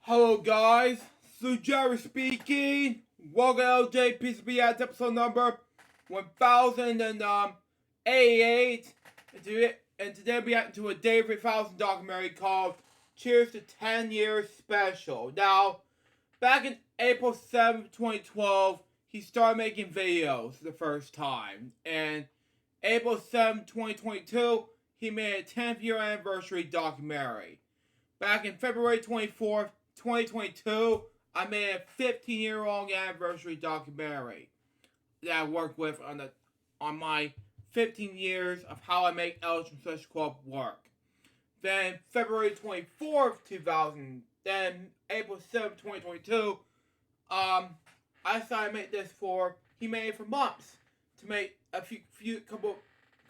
Hello guys, this is Jerry speaking. Welcome to LJPCBM episode number 1088. And today we get into a David3000 documentary called Cheers to 10 Years Special. Now, back in April 7th, 2012, he started making videos the first time. And April 7th, 2022, he made a 10th year anniversary documentary. Back in February 24th, 2022, I made a 15-year-long anniversary documentary that I worked with on my 15 years of how I make LJPCBM Club work. Then February 24th, 2000, then April 7th, 2022, I decided to make this for, he made it for months, to make a couple,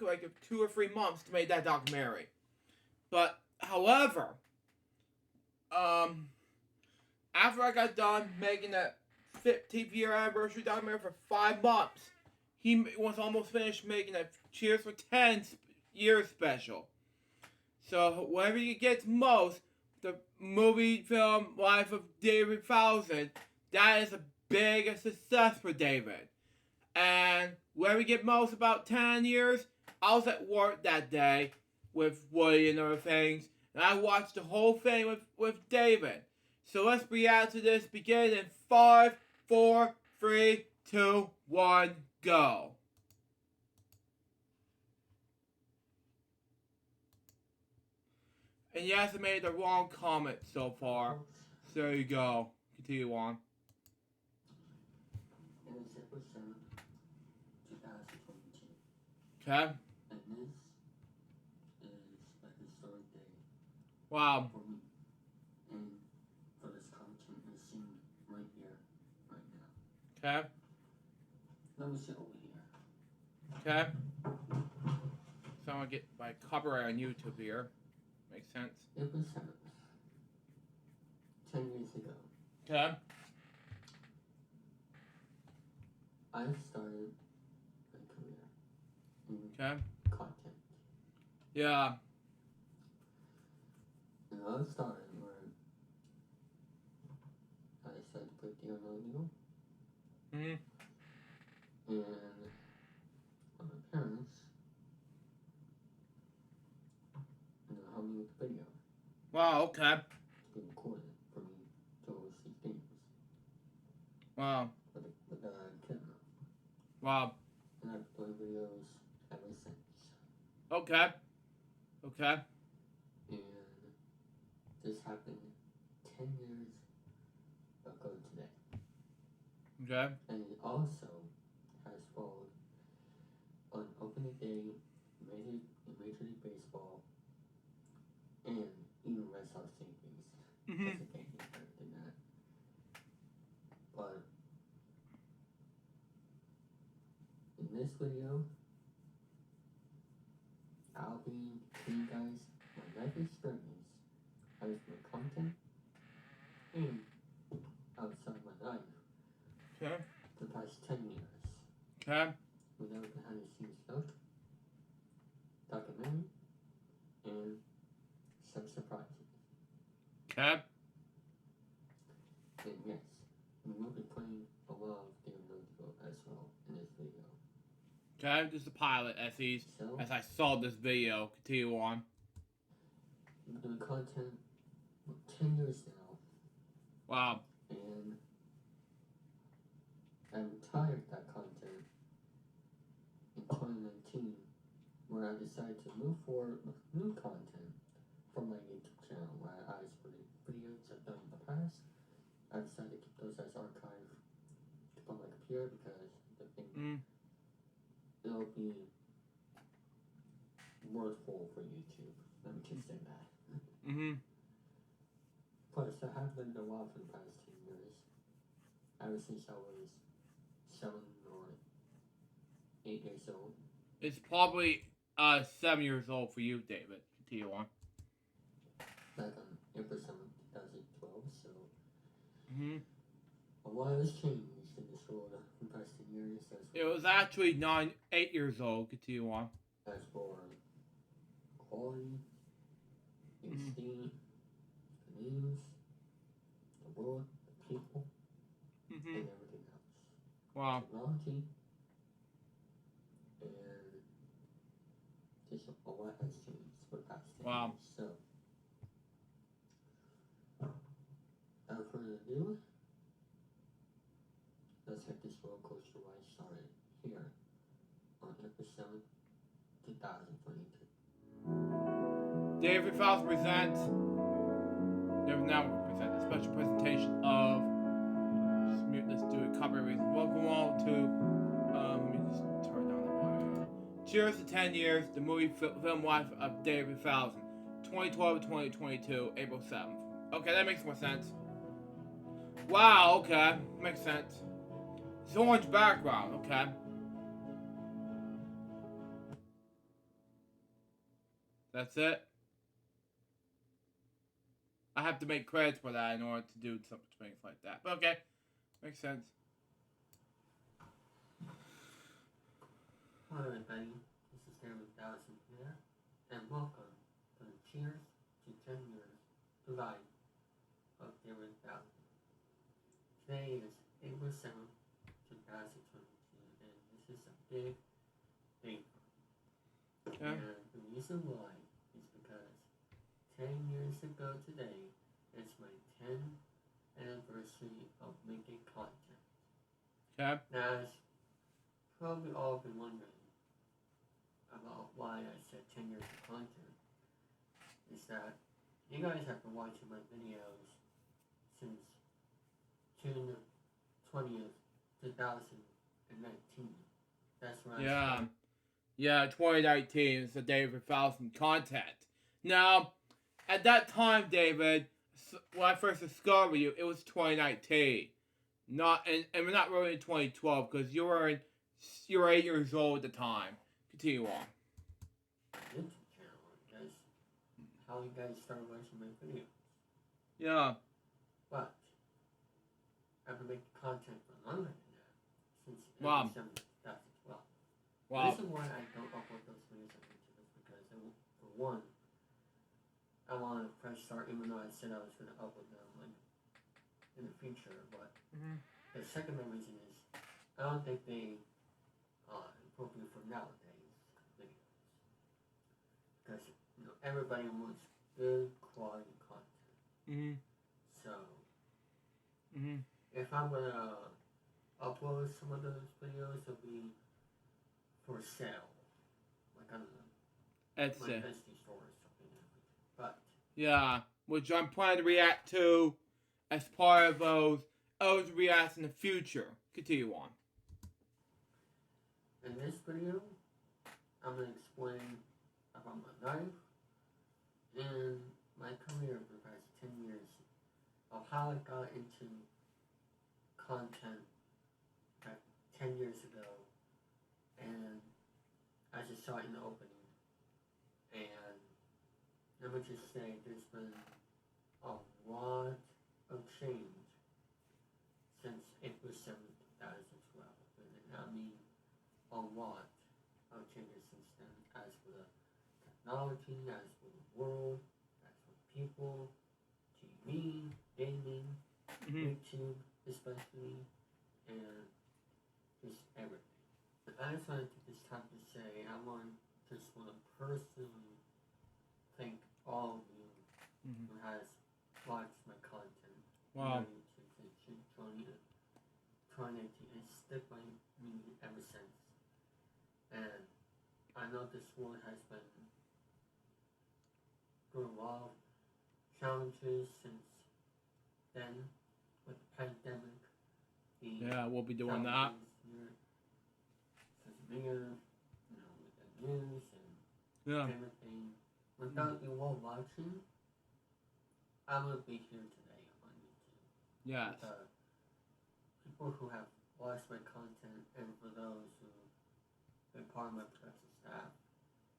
like 2 or 3 months to make that documentary. But, however, after I got done making that 15th year anniversary documentary for 5 months, he was almost finished making a Cheers for 10 years special. So whatever you get most, the movie film Life of David3000, that is a big success for David. And whatever you get most about 10 years, I was at work that day with Woody and other things, and I watched the whole thing with David. So let's react to this. Begin in 5, 4, 3, 2, 1, go. And yes, I made the wrong comment so far. So there you go. Continue on. It is April 7th, 2022. Okay. And this is a historic day Wow. for me and for this content you're seeing right here, right now. Okay. Let me sit over here. Okay. So I'm gonna get my copyright on YouTube here. Makes sense. April 7th, 10 years ago, Okay. I started my career in Okay. content. Yeah. And I started where I decided to put the illegal. Mhm. And my parents helped me with the video Wow. Okay. to be recorded for me to oversee things Wow. with the camera. Wow. And I've played videos ever since. Okay. Okay. And this happened 10 years ago today. Okay. And it also has followed on opening day in Major League Baseball and even Red Sox Yankees. Mhm. That's a game better than that. But in this video, I'll be showing you guys my life experience as my content and outside my life Okay. for the past 10 years. Okay. Without behind the scenes stuff, documentary, and some surprises. Okay. And yes, we will be playing a lot of David3000 as well in this video. Okay. This is the pilot as So, I saw this video. Continue on. we've been doing content for 10 years now, Wow. and I retired that content in 2019 when I decided to move forward with new content from my YouTube channel where I exported videos I've done in the past. I decided to keep those as archive to put on my computer because I think it'll be worthwhile for YouTube. Let me just say that. Mhm. Plus, I have lived a while for the past 10 years. Ever since I was 7 or 8 years old. It's probably 7 years old for you, David. Continue on. Back on April 7th, 2012. So, Mhm. a lot has changed in this world in the past 10 years. It was actually 8 years old. Continue on. As for quality, esteem, news, world, the people, Mm-hmm. and everything else. Wow. Technology and just a lot has changed for the past 10 Wow. years. So, without further ado, let's get this roller coaster ride started here on episode 2022. David3000 presents. Now we present a special presentation of. Let's do it. Copyright reasons. Welcome all to. Let me just turn down the volume. Cheers to 10 years. The movie film life of David3000, 2012 to 2022, April 7th. Okay, that makes more sense. Wow. Okay, makes sense. It's orange background. Okay. That's it. I have to make credits for that in order to do some things like that. But okay, makes sense. Hello everybody, this is David3000 here, and welcome to the Cheers to 10 Years to Life of David3000. Today is April 7th, 2022, and this is a big day. Okay. And the reason why is because 10 years ago today, it's my 10th anniversary of making content. Okay. Now, as probably all been wondering about why I said 10 years of content, is that you guys have been watching my videos since June 20th, 2019. That's when I started. Yeah, 2019 is the David3000 content. Now, at that time, David, when I first discovered you, it was 2019. Not and we're not really in 2012 because you were 8 years old at the time. Continue on. YouTube channel, guys. How you guys started watching my videos. Yeah. But I've been making content for longer than that, since Wow. December 2012. The Wow. reason why I don't upload those videos on YouTube is because, for one, I want a fresh start, even though I said I was going to upload them in the future. But the second main reason is I don't think they are appropriate for nowadays videos, because everybody wants good quality content. So if I'm gonna upload some of those videos, it'll be for sale, like on my SD store or something. But yeah, which I'm planning to react to as part of those reacts in the future. Continue on. In this video, I'm gonna explain about my life and my career for the past 10 years of how I got into content back 10 years ago, and I just saw it in the opening. And let me just say, there's been a lot of change since April 7th, 2012. And I mean a lot of changes since then, as for the technology, as for the world, as for people, TV, gaming, YouTube especially, and just everything. I just want to take this time to say I just want to personally thank all of you who has watched my content on YouTube since 2018 and stick by me ever since. And I know this world has been through a lot of challenges since then, with the pandemic. We'll be doing that. Severe, with the news and everything. Without you all watching, I wouldn't be here today on YouTube. Yes. People who have watched my content, and for those who have been part of my production staff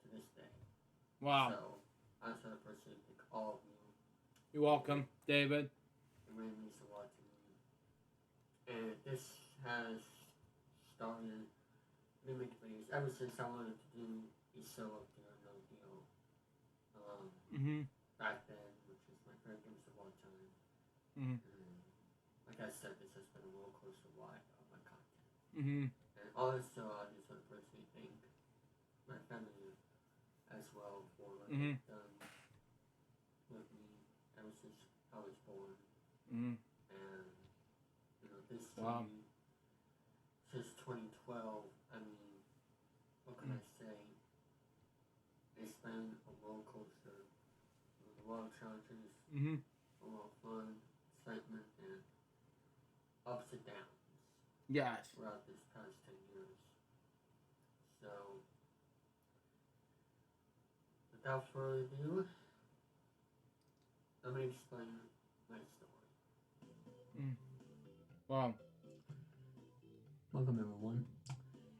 to this day. Wow. So, I just want to personally thank all of you. You're welcome, David. It really means a lot to me. And this has started me making videos ever since I wanted to do a solo Deal or No Deal. Back then, which is my favorite games of all time. like I said, this has been a roller coaster ride of my content. Mm-hmm. And also, I just want to personally thank my family as well for what Mm-hmm. they've done with me ever since I was born. Mm-hmm. And, this Wow. journey since 2012, I mean, what can I say? It's been a roller coaster with a lot of challenges, Mm-hmm. a lot of fun, excitement, and ups and downs Yes. throughout this past 10 years. So, without further ado, let me explain my story. Mm. Wow. Welcome everyone.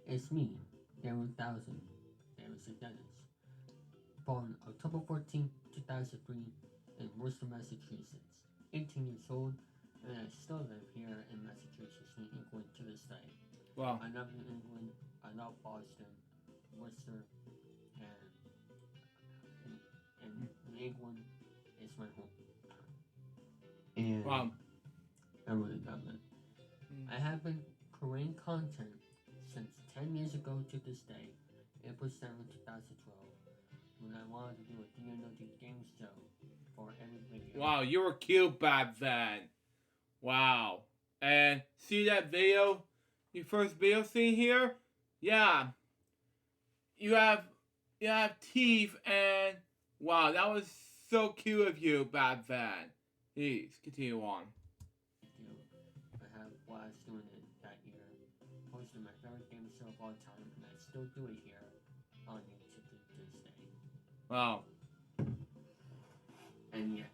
It's me, David3000, David Dennis. Born October 14, 2003 in Worcester, Massachusetts. 18 years old, and I still live here in Massachusetts, New England to this day. Wow. I love New England, I love Boston, Worcester, and New England is my home. And Wow. I really love it. I have been creating content since 10 years ago to this day, April 7, 2012, when I wanted to do a D&D game show for every video. Wow, you were cute back then. Wow. And see that video? Your first video scene here? Yeah. You have teeth and wow, that was so cute of you back then. Please continue on. I have blast doing it that year, posting my favorite game show of all time, and I still do it here on YouTube to this day. Wow. And yes,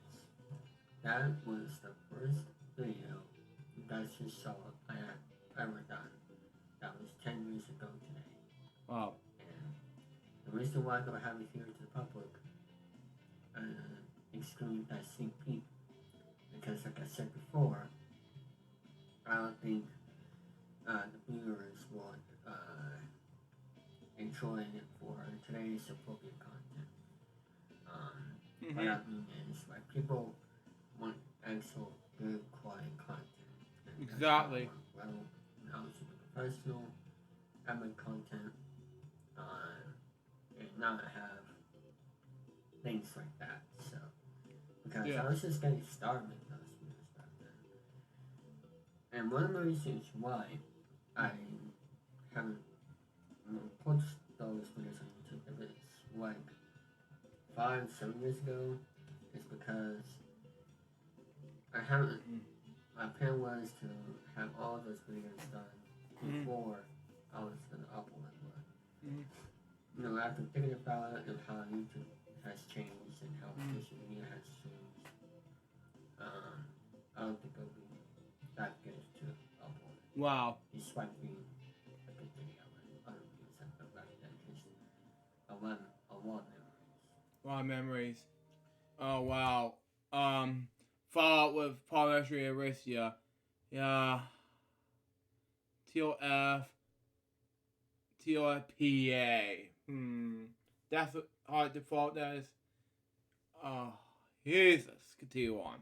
that was the first video you guys just saw I have ever done. That was 10 years ago today. Wow. And the reason why I don't have it here to the public, excluding that sneak peek, because like I said before, I don't think the viewers would enjoy it for today's appropriate content. What I mean is, like, people want actual good quality content. And Exactly. Well, I was a professional, I make content, and not have things like that. So, because I was just getting started with those videos back then. And one of the reasons why I haven't posted those videos on YouTube if it's like 5-7 years ago is because I haven't. My plan was to have all those videos done before I was gonna upload them. After thinking about it and how YouTube has changed and how social media has changed, I don't think it'll be that good to upload it. Wow. Despite being a good video and other videos have been back then, just a lot of memories. A lot of memories. Oh wow. Fallout with Polymetry Aricia. Yeah. TOF. TOFPA. That's what hard default is. Oh, Jesus. Continue on.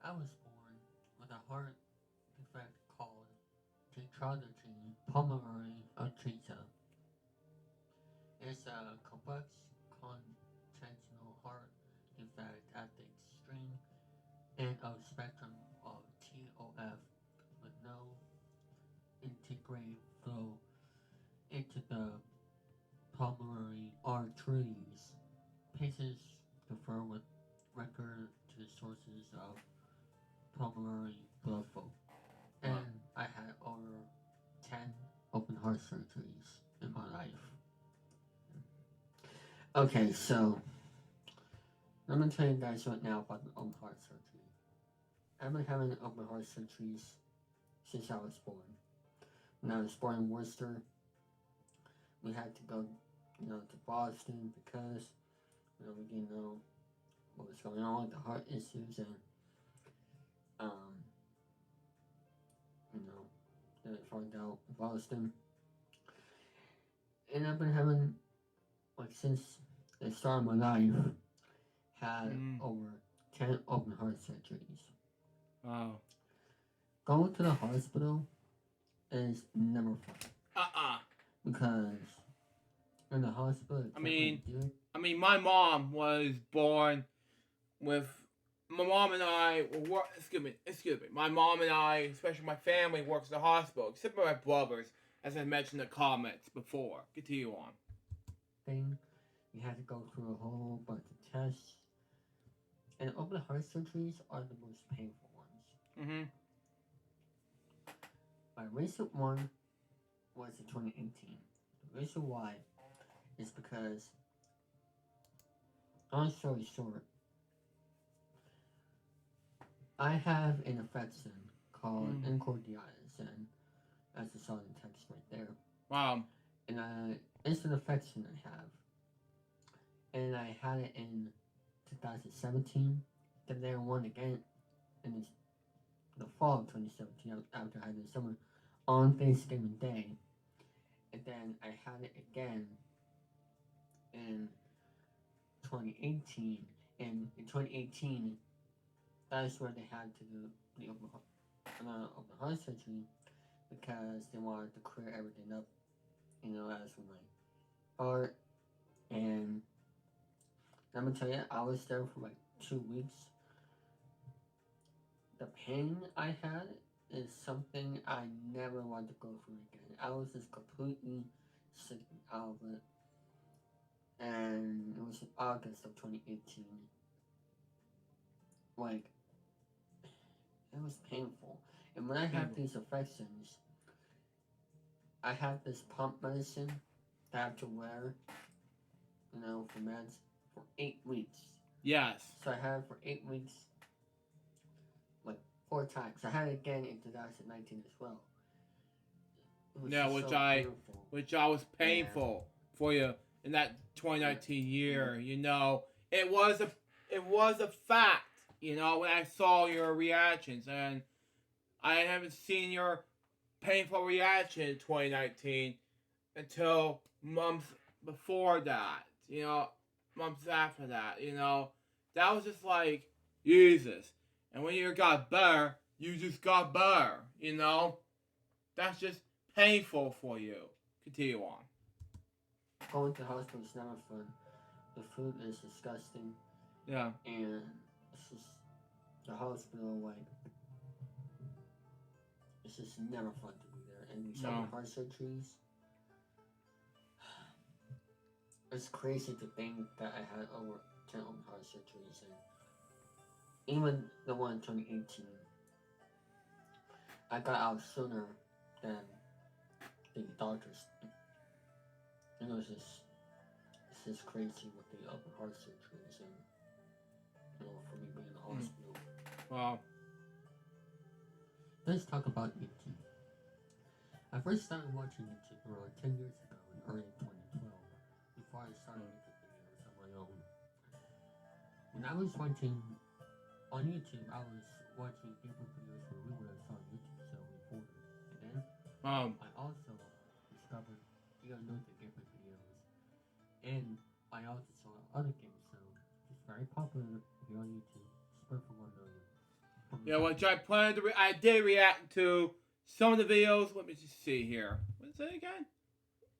I was born with a heart defect called tetralogy pulmonary arteria. It's a complex congenital heart defect at the extreme end of spectrum of TOF with no integrated flow into the pulmonary arteries. Patients prefer with record to the sources of pulmonary blood flow. And I had over 10 open heart surgeries in my life. Okay, so let me tell you guys right now about the open heart surgery. I've been having open heart surgeries since I was born. When I was born in Worcester, we had to go, to Boston because, we didn't know what was going on with the heart issues and, then I found out in Boston. And I've been having, since the start of my life, had over 10 open heart surgeries. Wow. going to the hospital is never fun. Because in the hospital, I mean, my mom was born with. My mom and I were excuse me. My mom and I, especially my family, works at the hospital, except for my brothers, as I mentioned in the comments before. Continue on. Thing, you had to go through a whole bunch of tests, and open heart surgeries are the most painful ones. My recent one was in 2018. The reason why is because, long story short, I have an infection called endocarditis, and as you saw in the text right there. Wow. And it's an infection I have. And I had it in 2017. Then there one again in the fall of 2017 after I had the summer on Thanksgiving Day. And then I had it again in 2018. And in 2018, that's where they had to do the open heart surgery because they wanted to clear everything up, as for my heart. And let me tell you, I was there for like 2 weeks. The pain I had is something I never want to go through again. I was just completely sick out of it. And it was in August of 2018. Like, it was painful. And when I have these infections, I have this pump medicine that I have to wear, for meds for 8 weeks. Yes. So I had it for 8 weeks, like 4 times. I had it again in 2019 as well. Yeah, which I was painful for you in that 2019 year. It was a fact. When I saw your reactions, and I haven't seen your painful reaction in 2019 until months before that. Months after that. That was just like Jesus. And when you got better, you just got better. That's just painful for you. Continue on. Going to the hospital is never fun. The food is disgusting. Yeah. And it's just the hospital, like, it's just never fun to be there. And these open heart surgeries, it's crazy to think that I had over 10 open heart surgeries, and even the one in 2018, I got out sooner than the doctors. It's just crazy with the open heart surgeries, and for me being in the hospital. Wow. Let's talk about YouTube. I first started watching YouTube around 10 years ago in early 2012, before I started making videos on my own. When I was watching on YouTube, I was watching different videos for real I saw on YouTube, so reported. And then I also discovered the different videos, and I also saw other games, so it's very popular here on YouTube. Spread for 1 million. Yeah, which I did react to some of the videos. Let me just see here. What is that again?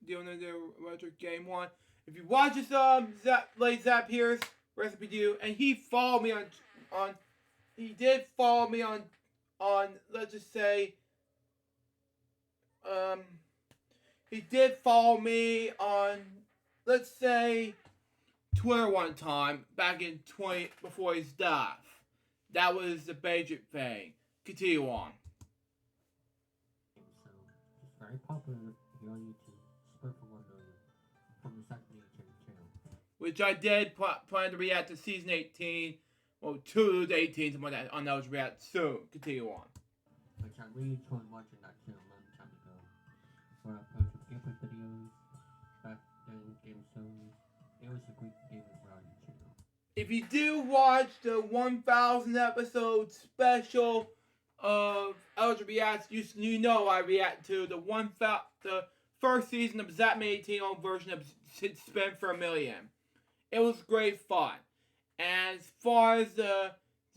Do you want to do retro game one? If you watch this Zap Pierce recipe do, and he followed me on he did follow me on let's just say he did follow me on, let's say, Twitter one time back in before his death. That was the basic thing. Continue on. So it's very popular here on YouTube. Spread for 1 million from the second channel. Which I did plan to react to season 18, well, 2 to 18, something like that, on those react soon. Continue on. Which I really enjoyed watching that channel a long time ago. Where I posted gameplay videos, back then, game shows. It was a great gaming variety channel. If you do watch the 1000 episode special of LJPCBM, you know I react to the first season of Zapman 18 on version of Spin for a Million. It was great fun. And as far as the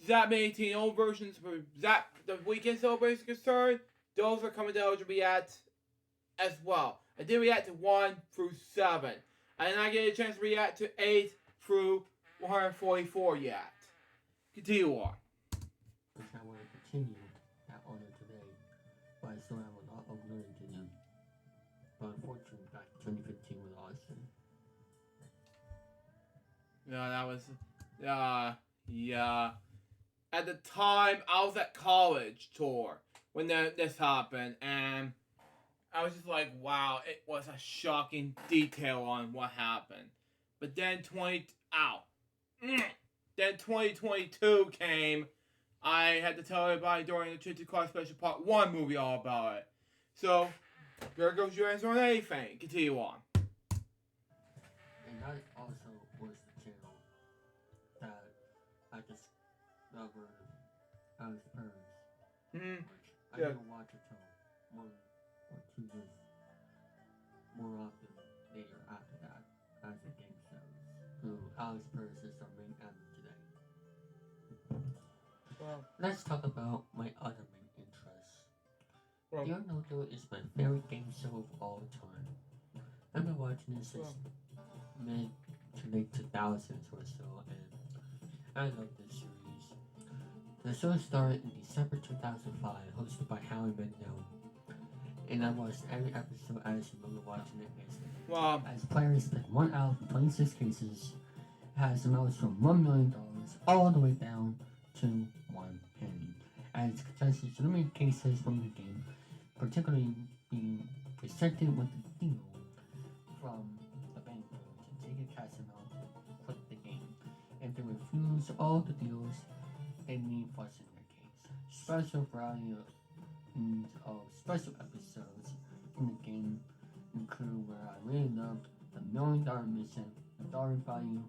Zap 18 versions for Zap the weekend celebration concerned, those are coming to LJPCBM as well. I did react to 1 through 7. I did not get a chance to react to 8 through 144 yet. Continue on. Which I want to continue that order today, but I still have a lot of learning to do. But unfortunately, back 2015 was awesome. Yeah, that was, yeah. At the time, I was at college tour when this happened, and I was just like, wow, it was a shocking detail on what happened. But then 2022 came. I had to tell everybody during the Trinity Class Special Part 1 movie all about it. So, there goes your answer on anything. Continue on. And that also was the channel that I discovered Alex Burns, Mm-hmm. which I Yeah. didn't watch until 1 or 2 years more often later after that as the game shows. So Alex Burns is our main actor today. Well, Let's talk about my other main interests. well, David3000 is my favorite game show of all time. I've been watching it since mid to late 2000s or so, and I love this series. The show started in December 2005, hosted by Howie Mandel, and I watched every episode as remember watching it instantly. well, As players pick 1 out of 26 cases, it has amounts from $1 million all the way down to 1 penny. As contestants eliminate cases from the game, particularly being presented with a deal from the bank to take a cash amount to quit the game. If they refuse all the deals, they may fuss in their case. Special variety of special episodes in the game include where I really loved the $1 Million Mission, the Dollar Value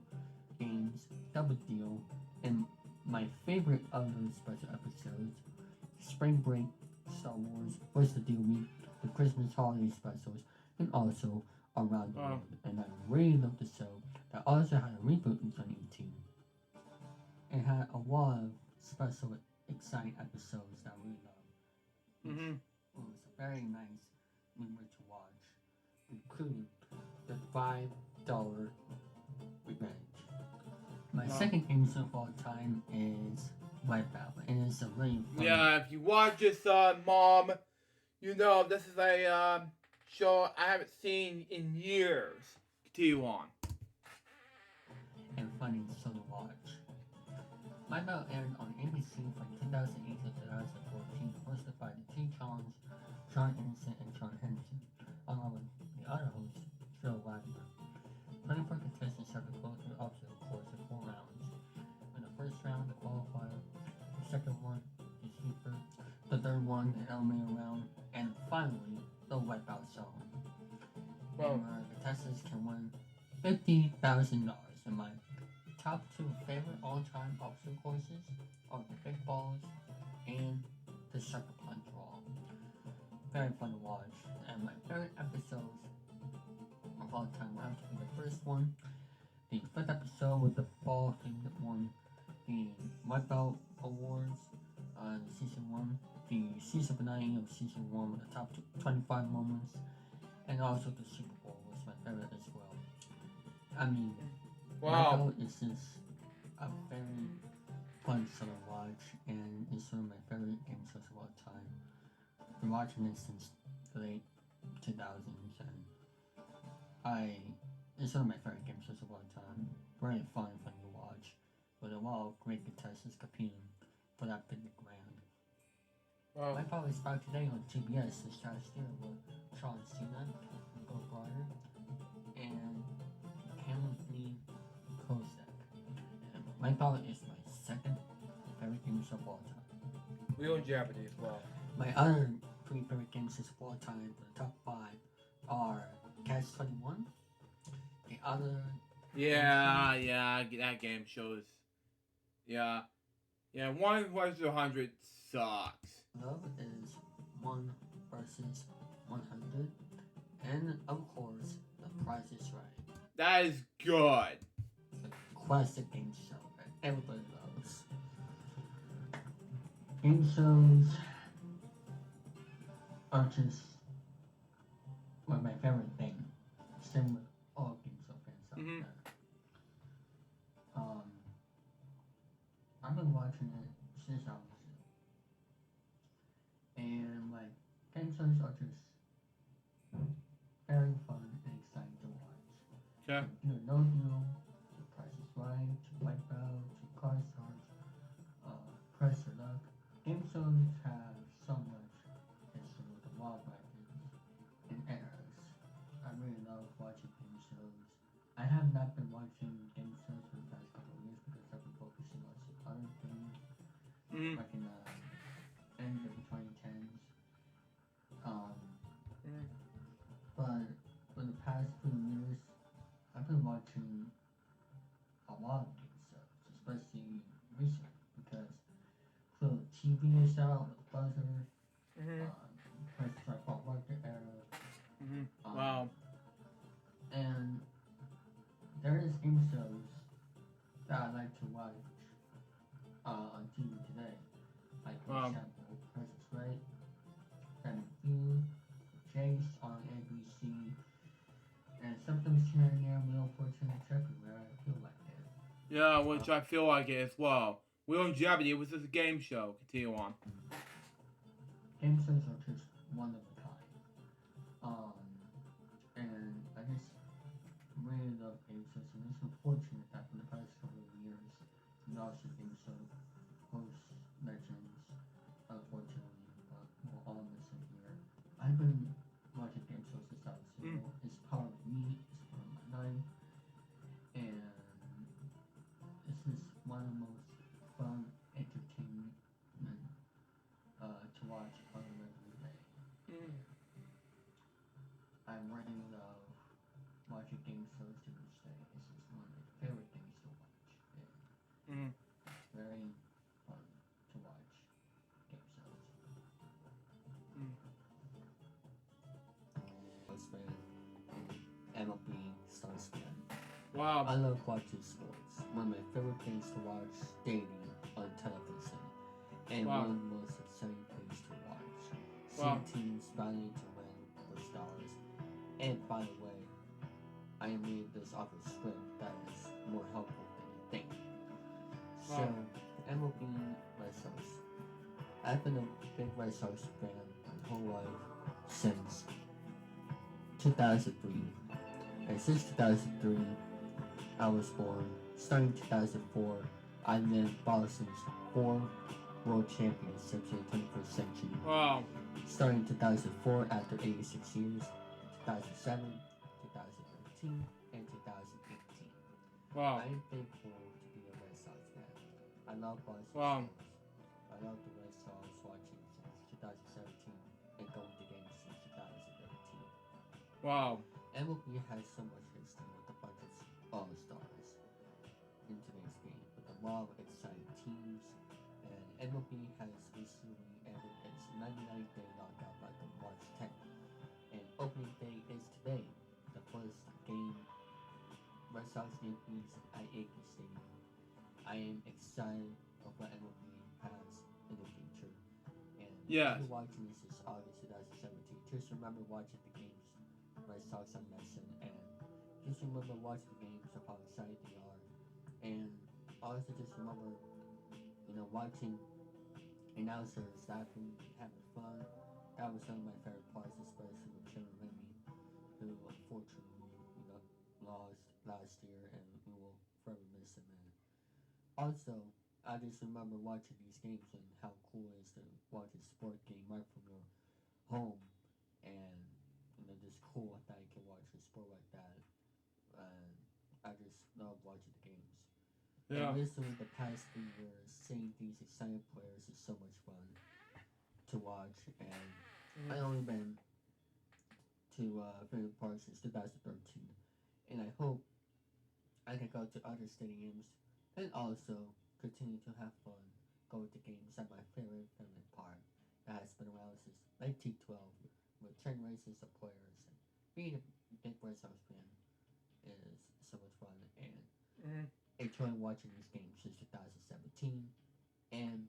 Games, Double Deal, and my favorite other special episodes, Spring Break, Star Wars, What's the Deal Week, the Christmas holiday specials, and also Around the World. And I really loved the show that also had a reboot in 2018. It had a lot of special, exciting episodes that I really loved. mm-hmm. It was a very nice movie to watch, including the $5 Revenge. My second game show of all time is Wipeout, and it's a really fun. Yeah, if you watch this, Mom, you know this is a show I haven't seen in years. Continue on. And funny show to watch. Wipeout aired on ABC from 2008 to 2014, hosted by the two Johns, John Innocent and John Henson, along with the other host, Phil Wagner. 24 contestants have to go through the obstacle course in 4 rounds. In the first round, the qualifier, the second one, the sweeper, the third one, the eliminator round, and finally, the Wipeout zone. And where contestants can win $50,000. And my top 2 favorite all-time obstacle courses are the Big Balls and the Sucker Punch Wall. Very fun to watch. And my favorite episodes of all time will have to be the first one, the 5th episode with the ball thing that won the Wipeout Awards in season 1, the season finale of season 1 with the top 25 moments, and also the Super Bowl was my favorite as well. I mean, Wow. Wipeout is just a very fun show to watch, and it's one of my favorite game shows of all time. I've been watching it since the late 2000s, and it's one of my favorite game shows of all time. Very fun to watch, with a lot of great contestants competing for that big grand. Wow. Wipeout is back today on TBS this past year with Sean Cena, Go Bryer, and Cameron Lee Kosek. And Wipeout is my second favorite game show of all time. We own Jeopardy as well. My other 3 favorite game shows of all time, the top 5, are Catch 21. The other. Yeah, that game shows. Yeah, 1 versus 100 sucks. Love is 1 versus 100. And of course, The Price is Right. That is good. The classic game show that everybody loves. game shows are just my favorite thing. Same with all game show fans out Mhm. there. Um, I've been watching it since I was little, and like game shows are just very fun and exciting to watch. Okay. From Do or No Deal, to Price is Right, to Wipeout, to Car Stars, Press Your Luck. Game shows have so much history with the law brackets and eras. I really love watching game shows. I have not been watching game shows for the past couple of years because I've been focusing on some other things, Mhm. like in the end of the 2010s. Um, Mhm. but for the past few years, I've been watching a lot of game shows, especially recently because so TV is out with Buzzer, Mhm. places like Pop Market Era, Mhm. um, Wow. and there is game shows that I like to watch on TV today, like for Wow. example, Price is Right, Family Feud, Chase on ABC, and sometimes here and there Wheel of Fortune and Jeopardy where I feel like it. Yeah, Uh, which I feel like it as well. Wheel and Jeopardy was just a game show. Continue on. game shows are just one of a kind. Um, and I just really love game shows, and it's unfortunate that in the past couple of years, we lost the game show host legends, unfortunately, but we'll all miss him here. I've been watching game shows since I was Mm. little. It's part of me, it's part of my life, and this is one of the most fun entertainment to watch on a regular day. Mm. And I really love watching game shows to this day. It's just one of my favorite things to watch. And Mm. it's very fun to watch game shows. Mm. Sports fan and MLB Stars fan. Wow. I love watching sports. One of my favorite things to watch daily on television. And Wow. one of the most exciting things to watch. Wow. Seeing teams battling to win the stars. And by the way, I am reading this off a script that is more helpful than you think. So, Wow. MLB Red Sox. I've been a big Red Sox fan my whole life since 2003. And since 2003, I was born. Starting 2004, I led Boston's 4 World Championships in the 21st century. Wow. Starting 2004 after 86 years, 2007, 2013, and 2018. Wow. I am thankful to be a Red Sox fan. I love Boston Wow. sports. I love the Red Sox watching since 2017 and going to games since 2013. Wow. MLB has so much history with a bunch of all-stars in today's game with a lot of exciting teams, and MLB has recently ended its 99-day lockout back on March 10th, and opening day is today, the first game Red Sox Yankees at Yankee Stadium. I am excited of what MLB has in the future, and Yes. if you're watching this is August 2017, just remember watching the games Red Sox on Messon, and just remember watching the games of how excited they are, and also just remember, watching announcers laughing, having fun. That was some of my favorite parts, especially with Jim Remy, who unfortunately, lost last year, and we will forever miss him. And also, I just remember watching these games and how cool it is to watch a sport game right from your home, and just cool that you can watch a sport like that. And I just love watching the games. And Yeah. recently, the past few years, seeing these exciting players is so much fun to watch. And I only been to Favorite Park since 2013, and I hope I can go to other stadiums and also continue to have fun, go to games at my favorite park that has been around since 1912 with 10 races of players. And being a big Red Sox fan is so much fun, and Mm. enjoying watching these games since 2017, and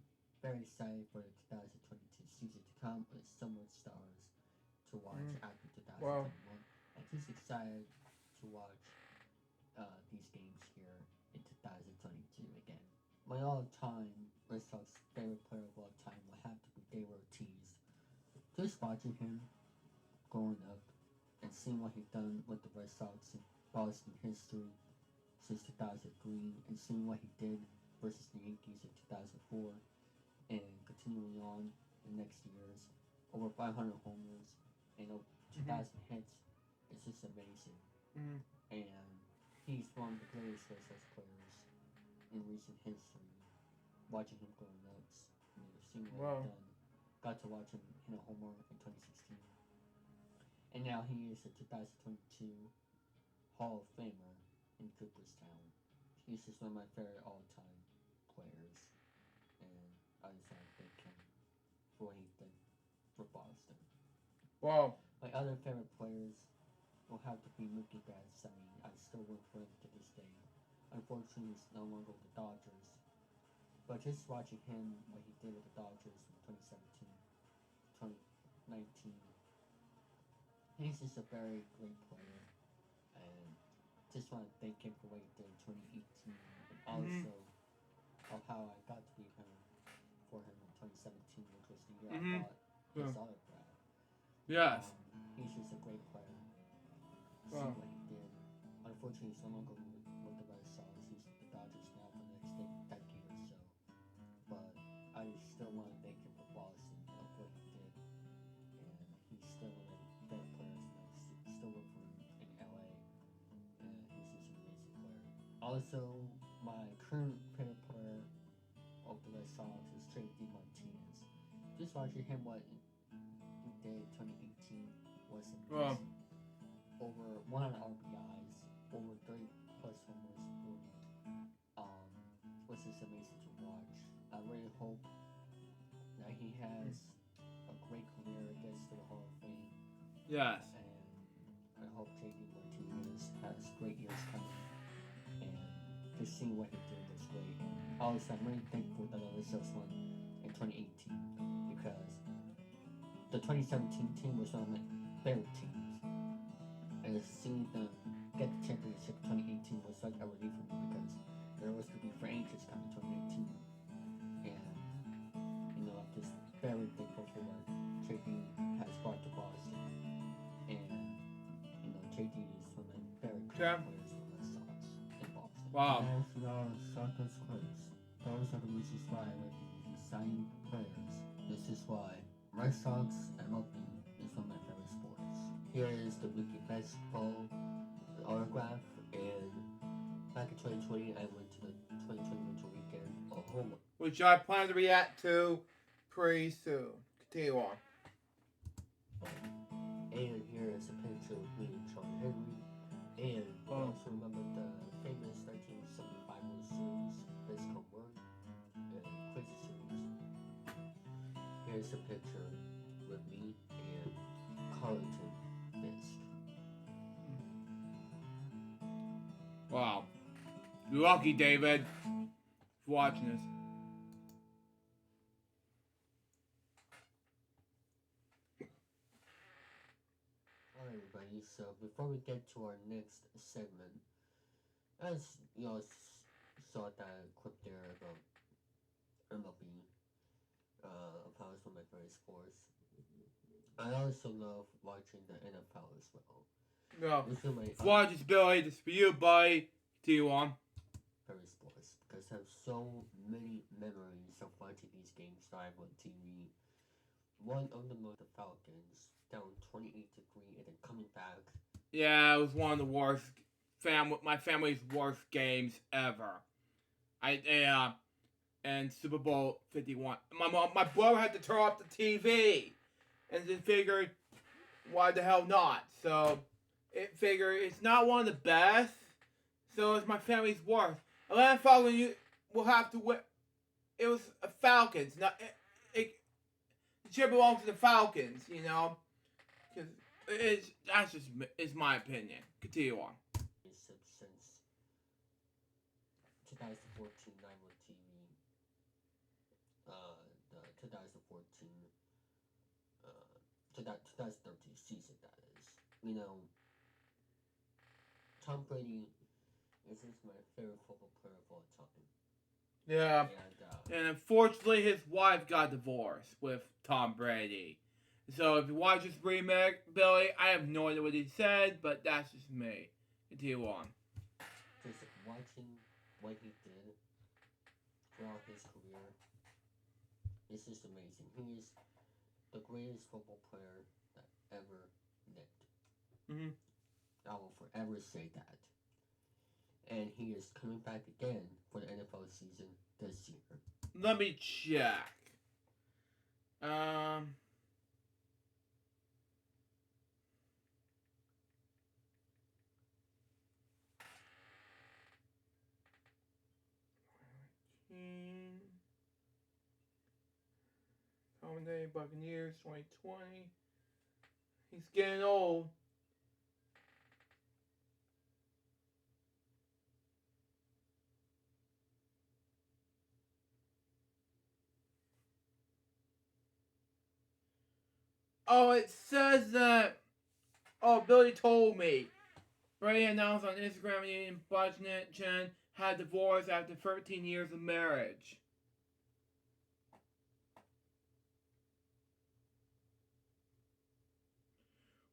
very excited for the 2022 season to come with so much stars to watch after 2021. And just excited to watch these games here in 2022 again. My all-time Red Sox favorite player of all time will have to be David3000. Just watching him growing up and seeing what he's done with the Red Sox in Boston history since 2003 and seeing what he did versus the Yankees in 2004 and continuing on in the next years, over 500 homers and over 2,000 hits. It's just amazing. And he's one of the greatest Red Sox players in recent history. Watching him growing up, seeing what he's done. Got to watch him hit a home run in 2016. And now he is a 2022 Hall of Famer in Cooperstown. He's just one of my favorite all-time players. And I just want to thank him for what he did for Boston. Wow. My other favorite players will have to be Mookie Betts. I mean, I still root for him to this day. Unfortunately, he's no longer with the Dodgers. But just watching him, what he did with the Dodgers in 2017, 2019, he's just a very great player. And just want to thank him for what he did in 2018. And also of how I got to be him for him in 2017, which was the year I got his autograph. Yes. He's just a great player. See what he did. Unfortunately, he's no longer with the Red Sox. He's with the Dodgers now for the next decade or so. But I still want to thank him for Boston of what he did. And he's still one of the better players and I still work for him in LA. And he's just an amazing player. Also, my current favorite player of the Red Sox is J.D. Martinez. Just watching him what he did in 2018 was amazing. Over 100 RBIs, over 30 plus homers, was just amazing to watch. I really hope that he has a great career, gets to the Hall of Fame. Yes. And I hope J.D. Martinez has great years coming. And just seeing what he did was great. Also, I'm really thankful that the Red Sox won in 2018 because the 2017 team was one of my favorite teams. And seeing them get the championship in 2018 was like a relief for me because there was to be free agents coming in 2018. And, I'm just very thankful for what JD has brought to Boston. And, JD is one of my very great players for the Red Sox in Boston. Wow. As we are Sox players, those are the reasons why I like to sign players. This is why Red Sox MLB is one of my favorite sports. Here is the Mookie Betts autograph, and back in 2020, I went to the 2020 Winter Weekend Oklahoma, which I plan to react to pretty soon. Continue on. And here is a picture of me and Sean Henry, and also remember the famous 1975 World Series, Vince Home Run, and Crazy Series. Here's a picture with me and Carlton Fisk. Wow. You're lucky, David, for watching this. Alright, everybody, so before we get to our next segment, as you all saw that clip there about MLB, of how it's one of my favorite sports, I also love watching the NFL as well. Yeah. This is my Watch Billy, this is for you, buddy. Continue on. favorite sports because I have so many memories of watching these games live on TV. One of them was the Falcons down 28-3 and then coming back. Yeah, it was one of the worst my family's worst games ever. And Super Bowl 51. My brother had to turn off the TV, and then figured, why the hell not? So it figured it's not one of the best, so it's my family's worst. Atlanta Falcons, you will have to win. It was a Falcons, not it should belong to the Falcons, because that's just my opinion. Continue on. Since 2014, 9 on TV, 2014, 2013 season, that is. You know, Tom Brady is just my favorite football player of all time. Yeah. And unfortunately, his wife got divorced with Tom Brady. So if you watch this remake, Billy, I have no idea what he said, but that's just me. Continue on. Just watching what he did throughout his career, it's just amazing. He is the greatest football player that ever lived. I will forever say that. And he is coming back again for the NFL season this year. Let me check. Holiday Buccaneers 2020. He's getting old. Oh, it says that. Oh, Billy told me. Brady announced on Instagram he and Butch Chen had divorced after 13 years of marriage.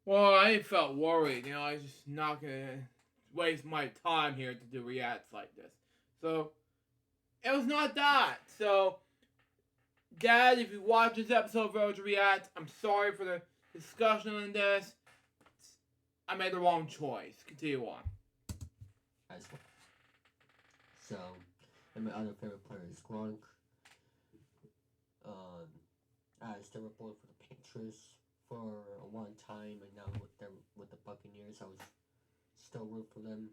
Well, I felt worried. You know, I was just not gonna waste my time here to do reacts like this. So, it was not that. So, Dad, if you watch this episode of LJ React, I'm sorry for the discussion on this. I made the wrong choice. Continue on. As well. So, and my other favorite player is Gronk. As they were both for the Patriots for a one time, and now with the Buccaneers, I was still root for them.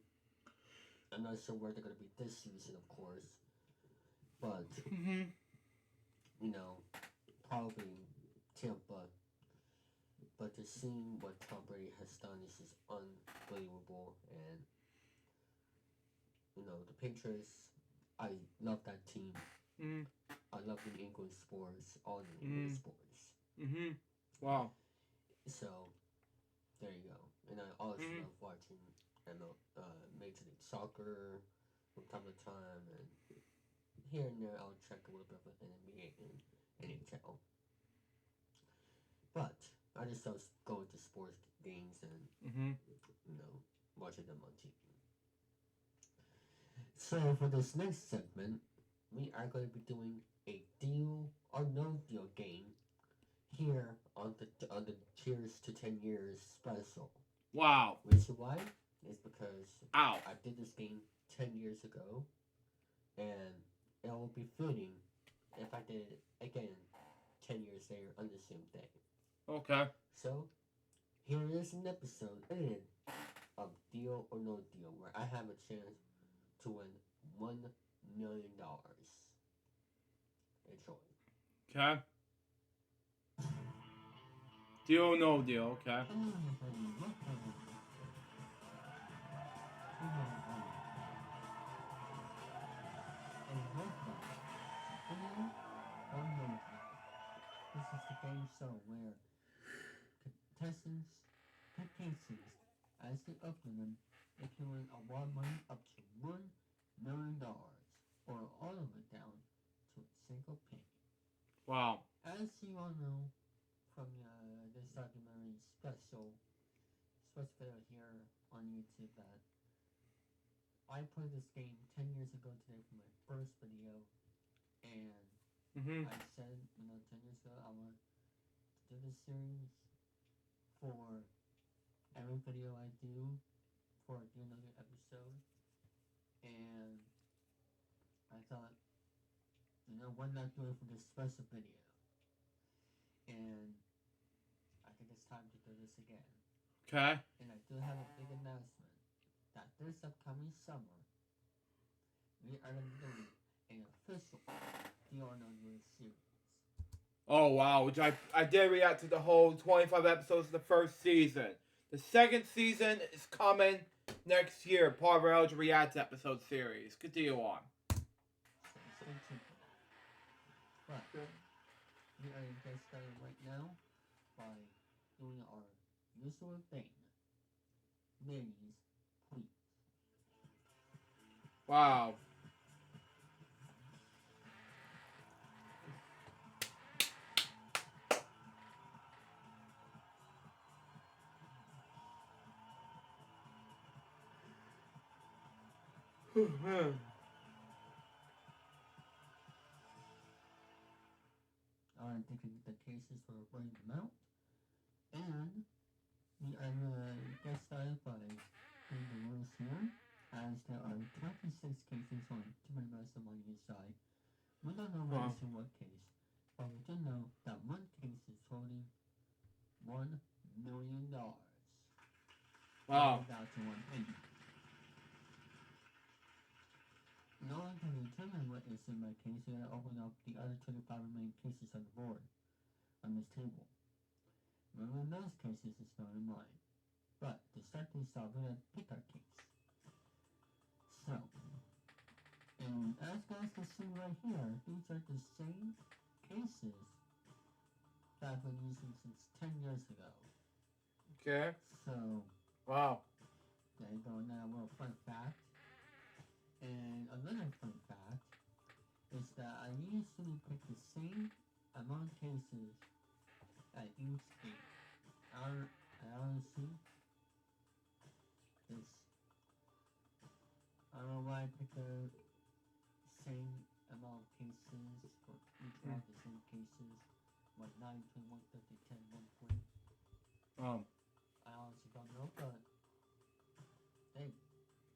I'm not sure where they're gonna be this season, of course, but you know, probably Tampa. But to see what Tom Brady has done is just unbelievable, and you know the Patriots. I love that team. I love the English sports, all the English sports. Wow. So, there you go. And I also love watching Major League Soccer from time to time, and here and there I'll check a little bit of NBA and NHL. But I just love going to sports games and you know watching them on TV. So for this next segment, we are going to be doing a deal or no deal game here on the Cheers to 10 Years special. Wow. Reason why is because I did this game 10 years ago, and it will be fitting if I did it again 10 years later on the same day. Okay. So, here is an episode of Deal or No Deal where I have a chance to win $1 million. Enjoy. Okay. Deal or no deal, okay. This is the game show where contestants pick cases as they open them. They can win award money up to $1 million, or all of it down to a single penny. Wow. As you all know from this documentary special video here on YouTube, that I played this game 10 years ago today for my first video, and I said, 10 years ago I want to do this series for every video I do for another episode, and I thought, why not do it for this special video? And I think it's time to do this again. Okay. And I do have a big announcement that this upcoming summer, we are going to be doing an official Deal or No Deal series. Oh, wow. Which I did react to the whole 25 episodes of the first season. The second season is coming next year, part of our LJ React episode series. Continue on. So stay tuned. But we are going to get started right now by doing our usual thing. Ladies, please. Wow. Alright, taking the cases for bringing them out. And we are going to get started by doing the rules here. As there are 26 cases on different amounts of money inside. We don't know what is in what case, but we do know that one case is holding $1 million. Wow. In order to determine what is in my case, we gotta open up the other 25 remaining cases on the board, on this table. Remember, those cases is not in mine. But to start things off, we're gonna pick our case. So, and as guys can see right here, these are the same cases that I've been using since 10 years ago. Okay. So, wow. There you go. Now, a little fun fact. And another fun fact is that I usually pick the same amount of cases at each game. Honestly, this, I don't know why I pick the same amount of cases for each one of the same cases. What, 9, 21, 30, 10, 1, 20? I honestly don't know, but hey,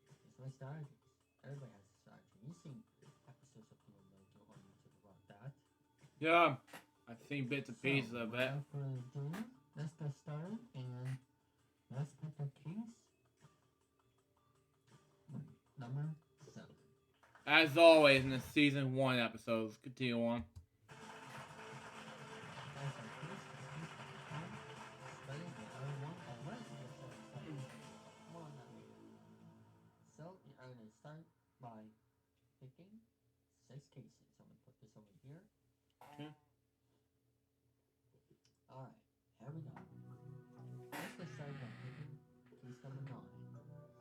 it's my strategies. Everybody has a strategy. You've seen episodes of people making on YouTube about that. Yeah, I've seen bits and pieces of it. Without further ado, let's get started and let's pick a case. Number 7. As always in the season 1 episodes, continue on. So we are going to start by picking 6 cases. I'm going to put this over here. Okay. Alright, here we go. Let's get started by picking case number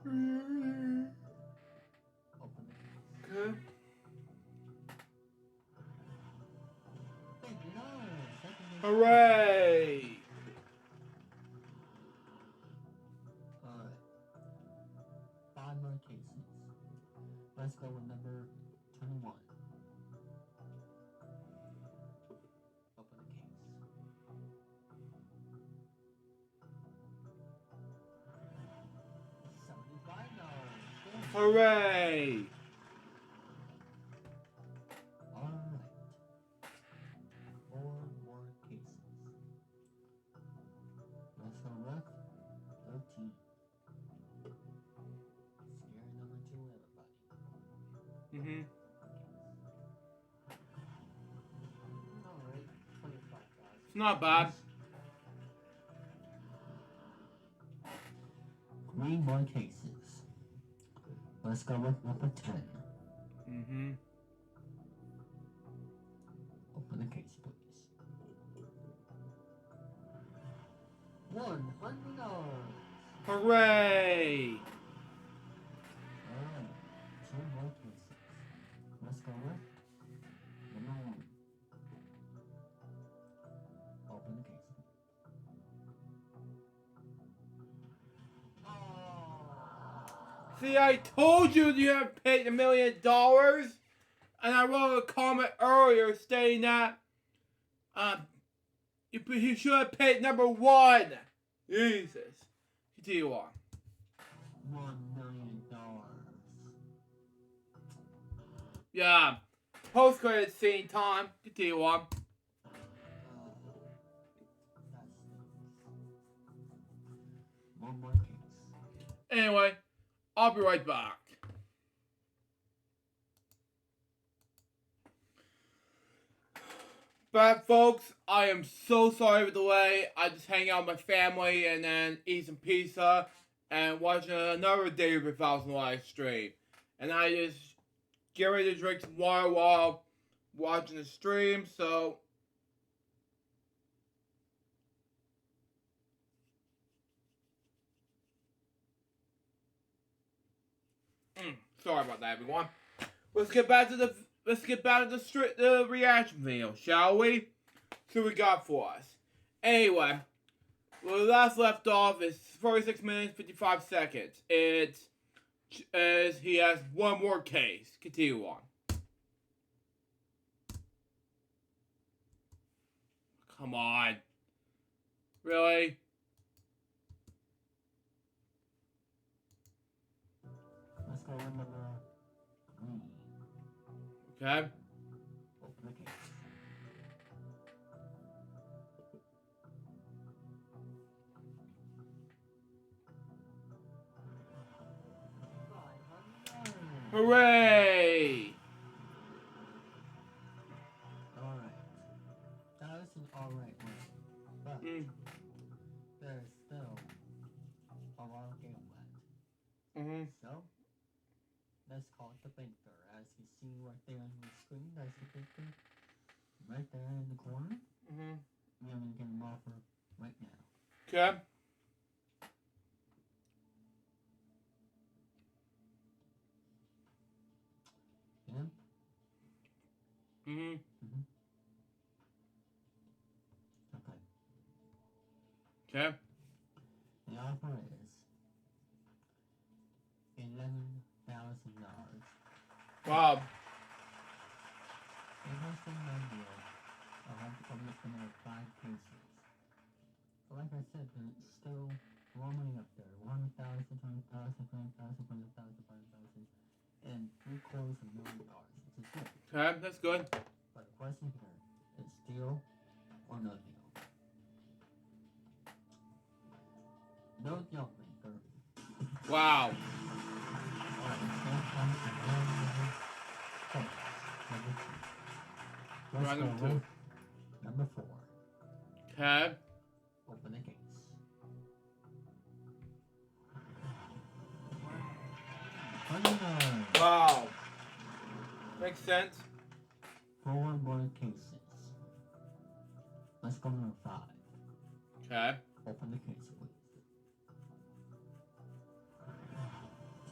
9. Open the case. Okay. Hooray! Alright. 5 more cases. Let's go with number 21. Open the case. $75. Hooray! Alright. 4 more cases. Let's go with 13. Scary number 2, everybody. Mm-hmm. Alright, 25 guys. It's not bad. 3 more cases. Let's go with number 10. Mm-hmm. Open the case, please. $100. Hooray! Alright, 2 more cases. Let's go with number 1. Open the case, please. See, I told you you have paid $1 million, and I wrote a comment earlier stating that you should have paid number 1. Jesus. Continue on. $1 million. Yeah. Post-credit scene time. Continue on. One more case. Anyway, I'll be right back. But folks, I am so sorry for the delay. I just hang out with my family and then eat some pizza and watching another David3000 live stream. And I just get ready to drink some water while watching the stream. So Sorry about that, everyone. Let's get back to the reaction video, shall we? See what we got for us. Anyway, where the last left off is 46 minutes 55 seconds. He has one more case. Continue on. Come on. Really? Let's go with number 3. Okay. Open the case. Hooray! Alright. That was an alright one. But there's still a lot of game left. So, let's call it the banker. As you see right there on the screen, there's the banker. Right there in the corner. And I'm going to get an offer right now. Okay. Yeah? Okay. Okay. The offer is $11,000. Wow. It was some idea. I'll have to come up with another 5 cases. But like I said, there's still more money up there. 100,000, 200,000, 20,000, 100,000, 500,000, and $750,000, which is good. Okay, that's good. But the question here is deal or no deal? No deal maker. Wow. Alright, let's go Number 2. with number 4. Okay. Open the case. Wow. Makes sense. 4 more cases. Let's go number 5. Okay. Open the case, please.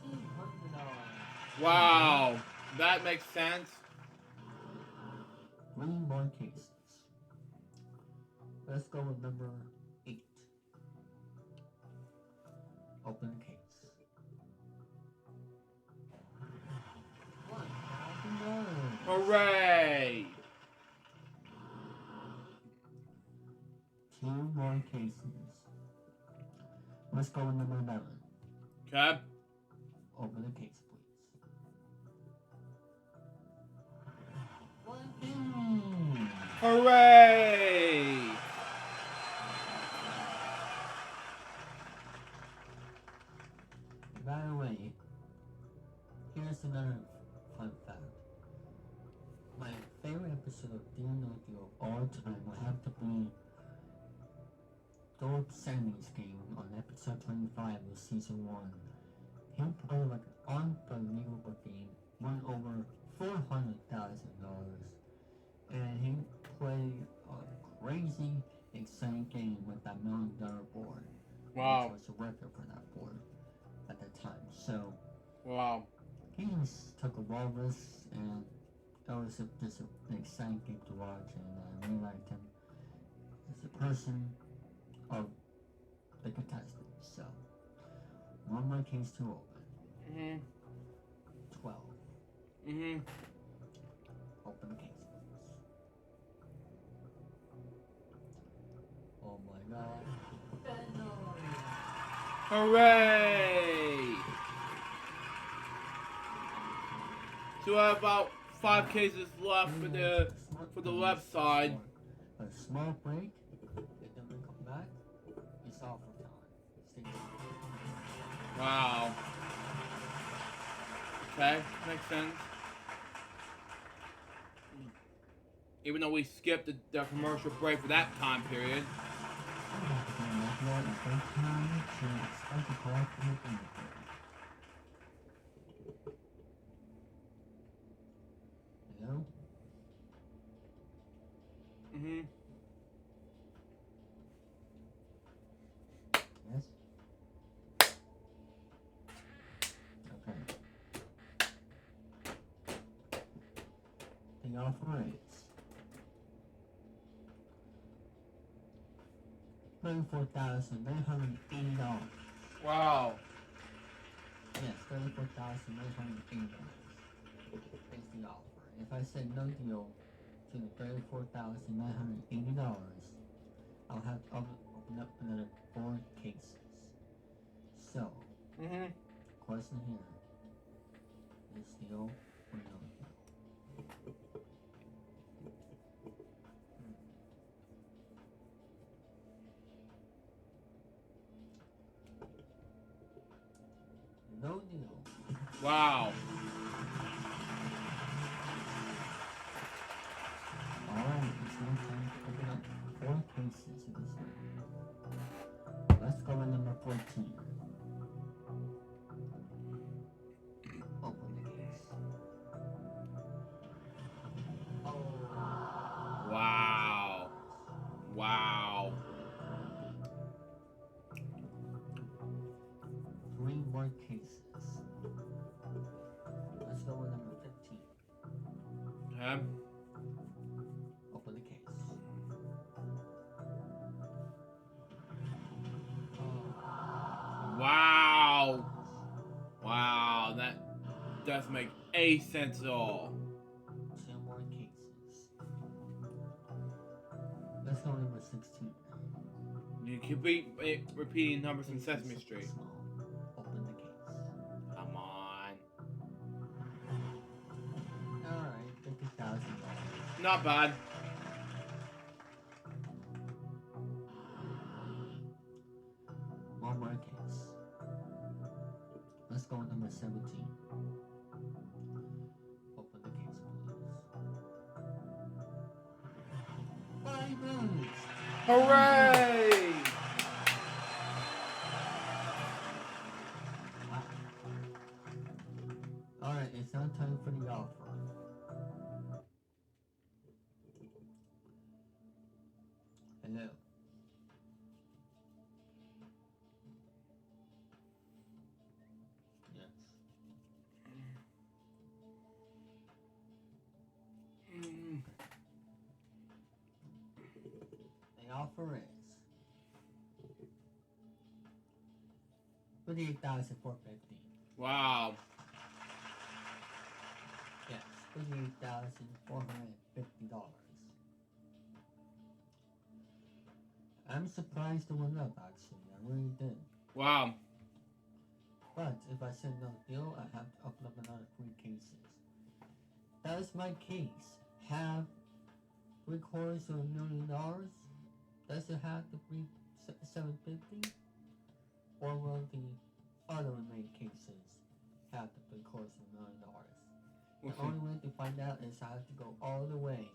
$200. Wow. That makes sense. 3 more cases. Let's go with number 8. Open the case. $1,000. Hooray. 2 more cases. Let's go with number 11. Okay. Open the case, please. Hooray. By the way, here's another fun fact. My favorite episode of Deal No Deal of all time will have to be Philip Sammy's game on episode 25 of season 1. He played like an unbelievable game, won over $400,000, and he played a crazy, exciting game with that $1 million board. Wow. Which was a record for that board at the time. So, Wow. he just took a walrus, and it was just an exciting game to watch, and I really liked him as a person of the contestants. So, one more case to open. 12. Open the case, please. Oh my god. Hooray! So I have about 5 cases left for the left side. A small break, and then we come back. It's all for time. Stay tuned. Wow. Okay, makes sense. Even though we skipped the commercial break for that time period. Hello? Yes? Okay. The offer is $34,980. Wow. Yes, $34,980 is the offer. If I say no deal to the $34,980, I'll have to open up another 4 cases. So, question here is deal or no deal? No deal. Wow. Alright, it's now time to open up 4 cases of this one. Let's go with number 14. Open the case. Wow. Wow. 3 more cases. Let's go with number 15. Okay. Open the case. Wow. Wow. That doesn't make any sense at all. 2 more cases. Let's go with number 16. You could be repeating numbers from Sesame Street. Small. Open the case. Come on. Alright, $50,000. Not bad. One more case. Let's go with number 17. Open the case, please. 5 minutes! Hooray! Wow. Alright, it's now time for the offer. Hello. Yes. The offer is $58,450. Wow. Yes, $58,450. I'm surprised it went up, actually. I really did. Wow. But if I said no deal, I have to open up another 3 cases. Does my case have $750,000? Does it have the $750,000? Or will the other remaining cases have the $750,000? The only way to find out is I have to go all the way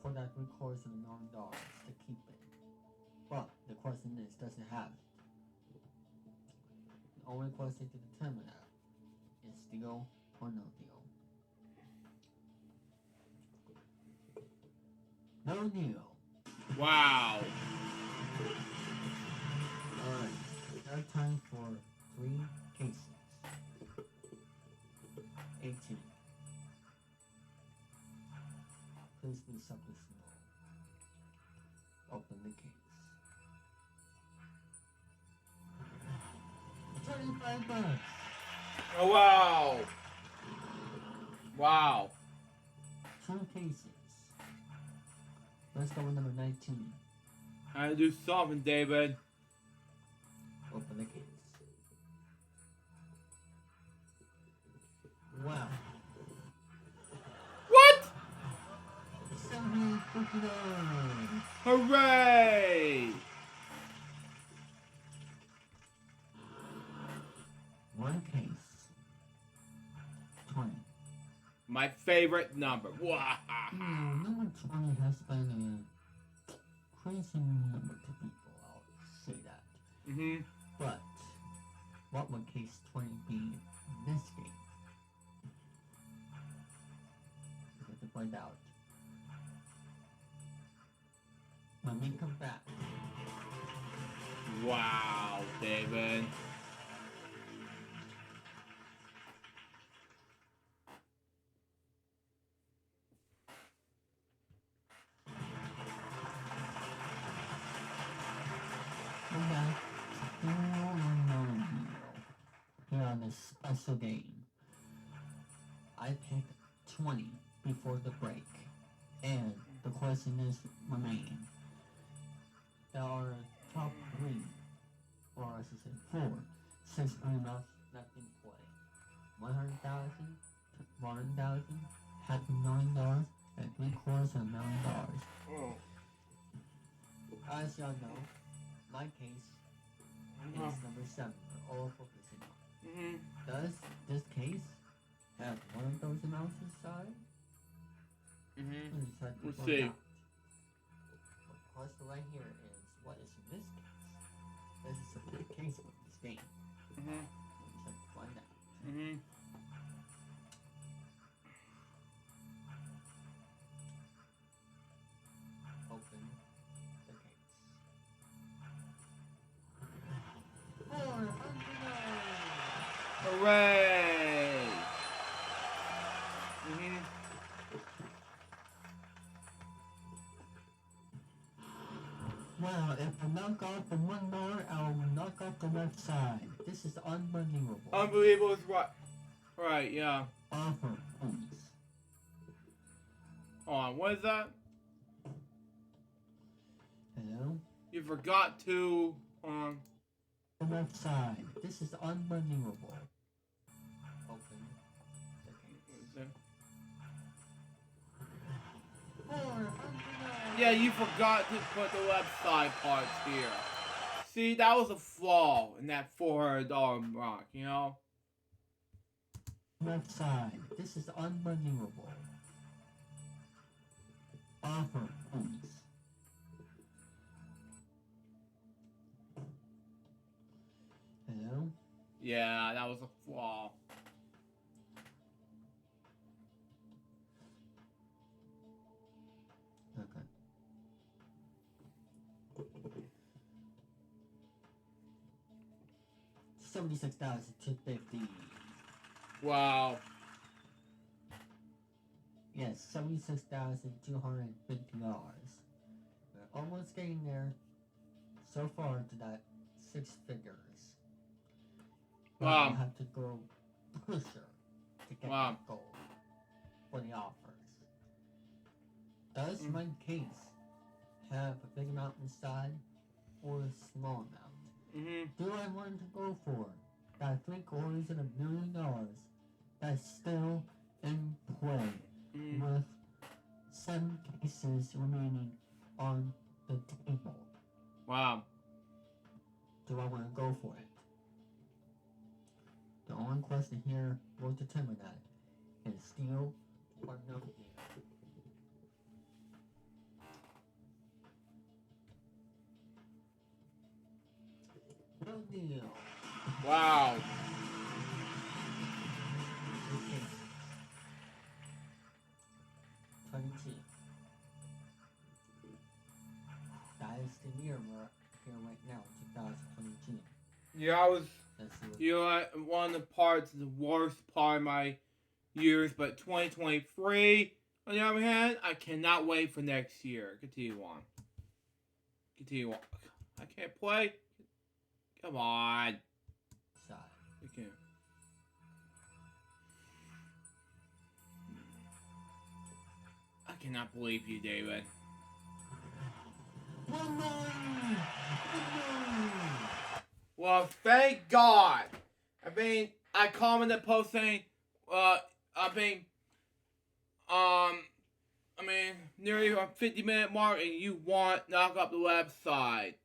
for that $750,000 to keep it. But the question is, does it have it? The only question to determine that is deal or no deal. No deal. Wow. Alright, now time for 3 cases. 18. Please be something small. Open the case. $25. Oh, wow. Wow. 2 cases. Let's go with number 19. How to do something, David. Open the case. Wow. What? $750. Hooray! 1 case. 20. My favorite number. Wow. Number 20 has been a crazy number to people, I'll say that. But, what would case 20 be in this game? We have to find out. When we come back. Wow, David. a special game. I picked 20 before the break, and the question is remaining. There are top 3, or I should say 4, 6 enough left in play. 100,000, 100,000, $500,000, and $750,000. Oh. As y'all know, my case is number 7. We're all focusing on. Does this case have one of those amounts inside? Let's see. The question right here is what is in this case? This is a big case of this game. Let's have to find out. Open the case. Hooray! Well, if I knock off the $1, I will knock off the left side. This is unbelievable. Unbelievable is right. Right, yeah. Offer, please. Hold on, what is that? Hello? You forgot to, The left side. This is unbelievable. Open the case. Yeah, you forgot to put the left side parts here. See, that was a flaw in that $400 rock, you know? Left side. This is unbelievable. Offer, please. Hello? Yeah, that was a flaw. Okay. $76,250. Wow. Yes, $76,250. We're almost getting there. So far to that 6 figures. Wow. We have to go pusher to get that goal for the offers. Does my case have a big amount inside or a small amount? Do I want to go for that $750,000 that's still in play with 7 cases remaining on the table? Wow. Do I want to go for it? The only question here will determine that is steal or no deal. No deal. Wow. Okay. 22. That is the year we're here right now, 2022. Yeah, you know, one of the parts, the worst part of my years, but 2023, on the other hand, I cannot wait for next year. Continue on. I can't play? Come on. Side. Okay. I cannot believe you, David. Well, thank God. I mean, I commented post saying, nearly a 50-minute mark, and you want knock up the left side.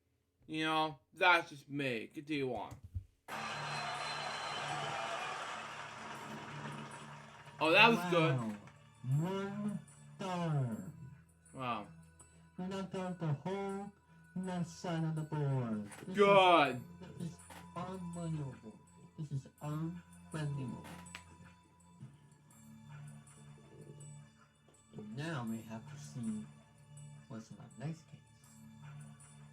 You know, that's just me. Continue on. Oh, that was good. $1. Wow. We knocked out the whole left side of the board. Good. This is unbelievable. This is unbelievable. And now we have to see what's in our next case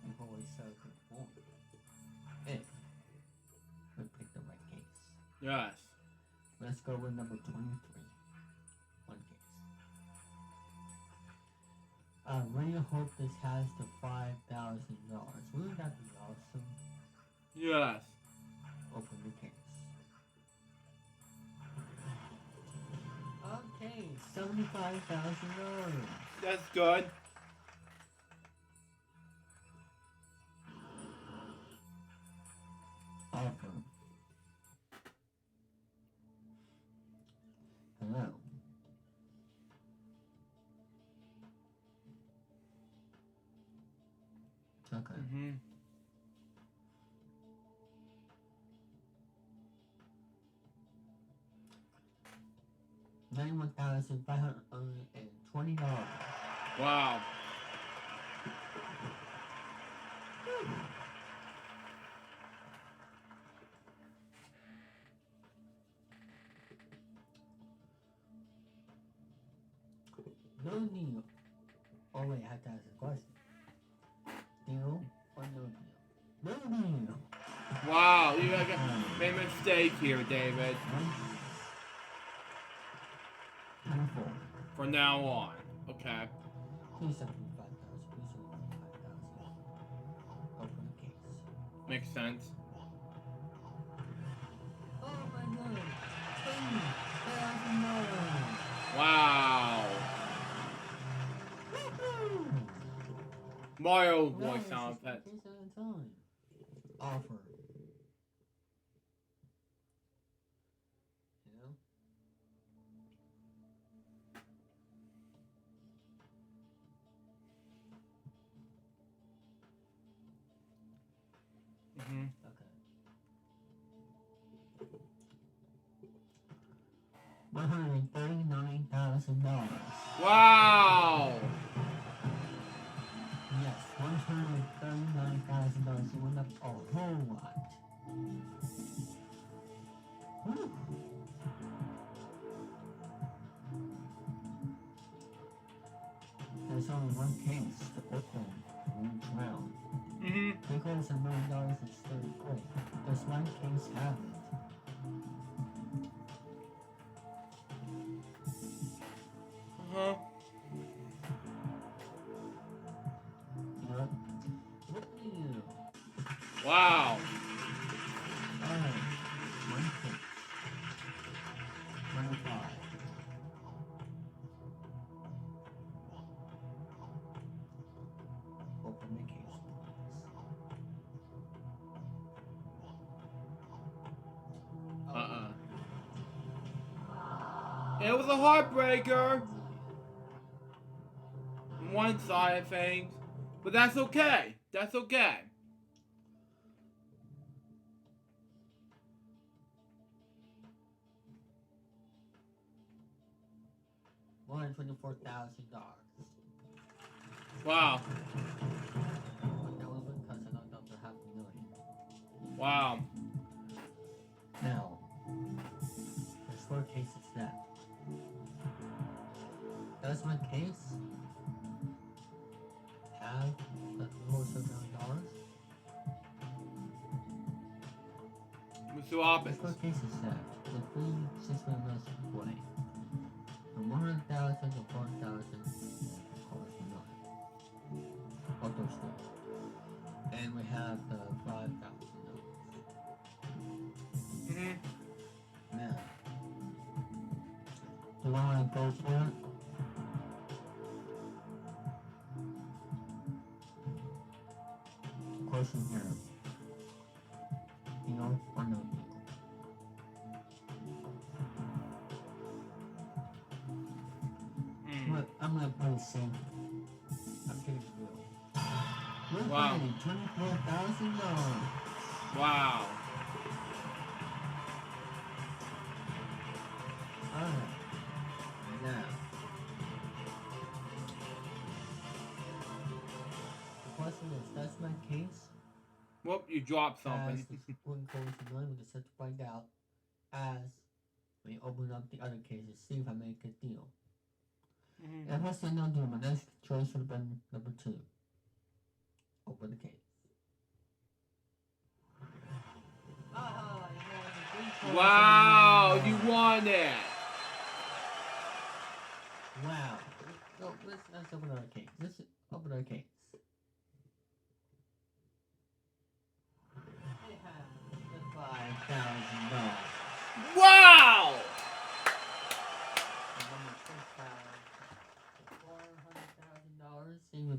before we celebrate more. If we pick the right case. Yes. Let's go with number 23. One case. I really hope this has the $5,000. Wouldn't that be awesome? Yes. Open the case. $75,000. That's good. Offer. Hello. Okay. Mm-hmm. $91,520. Wow. No deal. Oh wait, I have to ask a question. Deal or no deal? No deal. Wow, you made a mistake here, David. 24. From now on. Okay. Please 75,000. Please 75,000. Open the case. Makes sense. Oh my god. $20,000. Wow. Mario voice sound effect. Case at a time. Offer. You know? Mm-hmm. Okay. $139,000. Wow. Yes, $139,000. It went up a whole lot. Whew. There's only one case to open in each round. Mm-hmm. $3 million is very quick. Does one case have it? Uh-huh. Yep. What do you? Wow. Alright. One case. 25. Open the case, please. Uh-uh. It was a heartbreaker. On one side of things. But that's okay. That's okay. $124,000. Wow. But that was because I knocked up to $500,000. Wow. Now, there's 4 cases left. Does my case have the $3 million? Let's see what happens. There's 4 cases left. The 3 6 minutes play. From 100,000 to 4,000, of course, none. What those two? And we have the $5,000. Mm-hmm. Now, do I want to go for it? Question here. Deal or no deal? Look, I'm gonna play safe. I'm taking the deal. We're Wow. fighting $24,000. Wow. Alright. Now. The question is, that's my case. Whoop, you dropped something. As the one goes to none, we just have to find out as we open up the other cases, see if I make a deal. Mm-hmm. If I say no deal, my next choice would have been number 2. Open the case. Wow, you won it. Wow. So let's open our case. Let's open our case. I have the $5,000. Wow. And then the $6,000.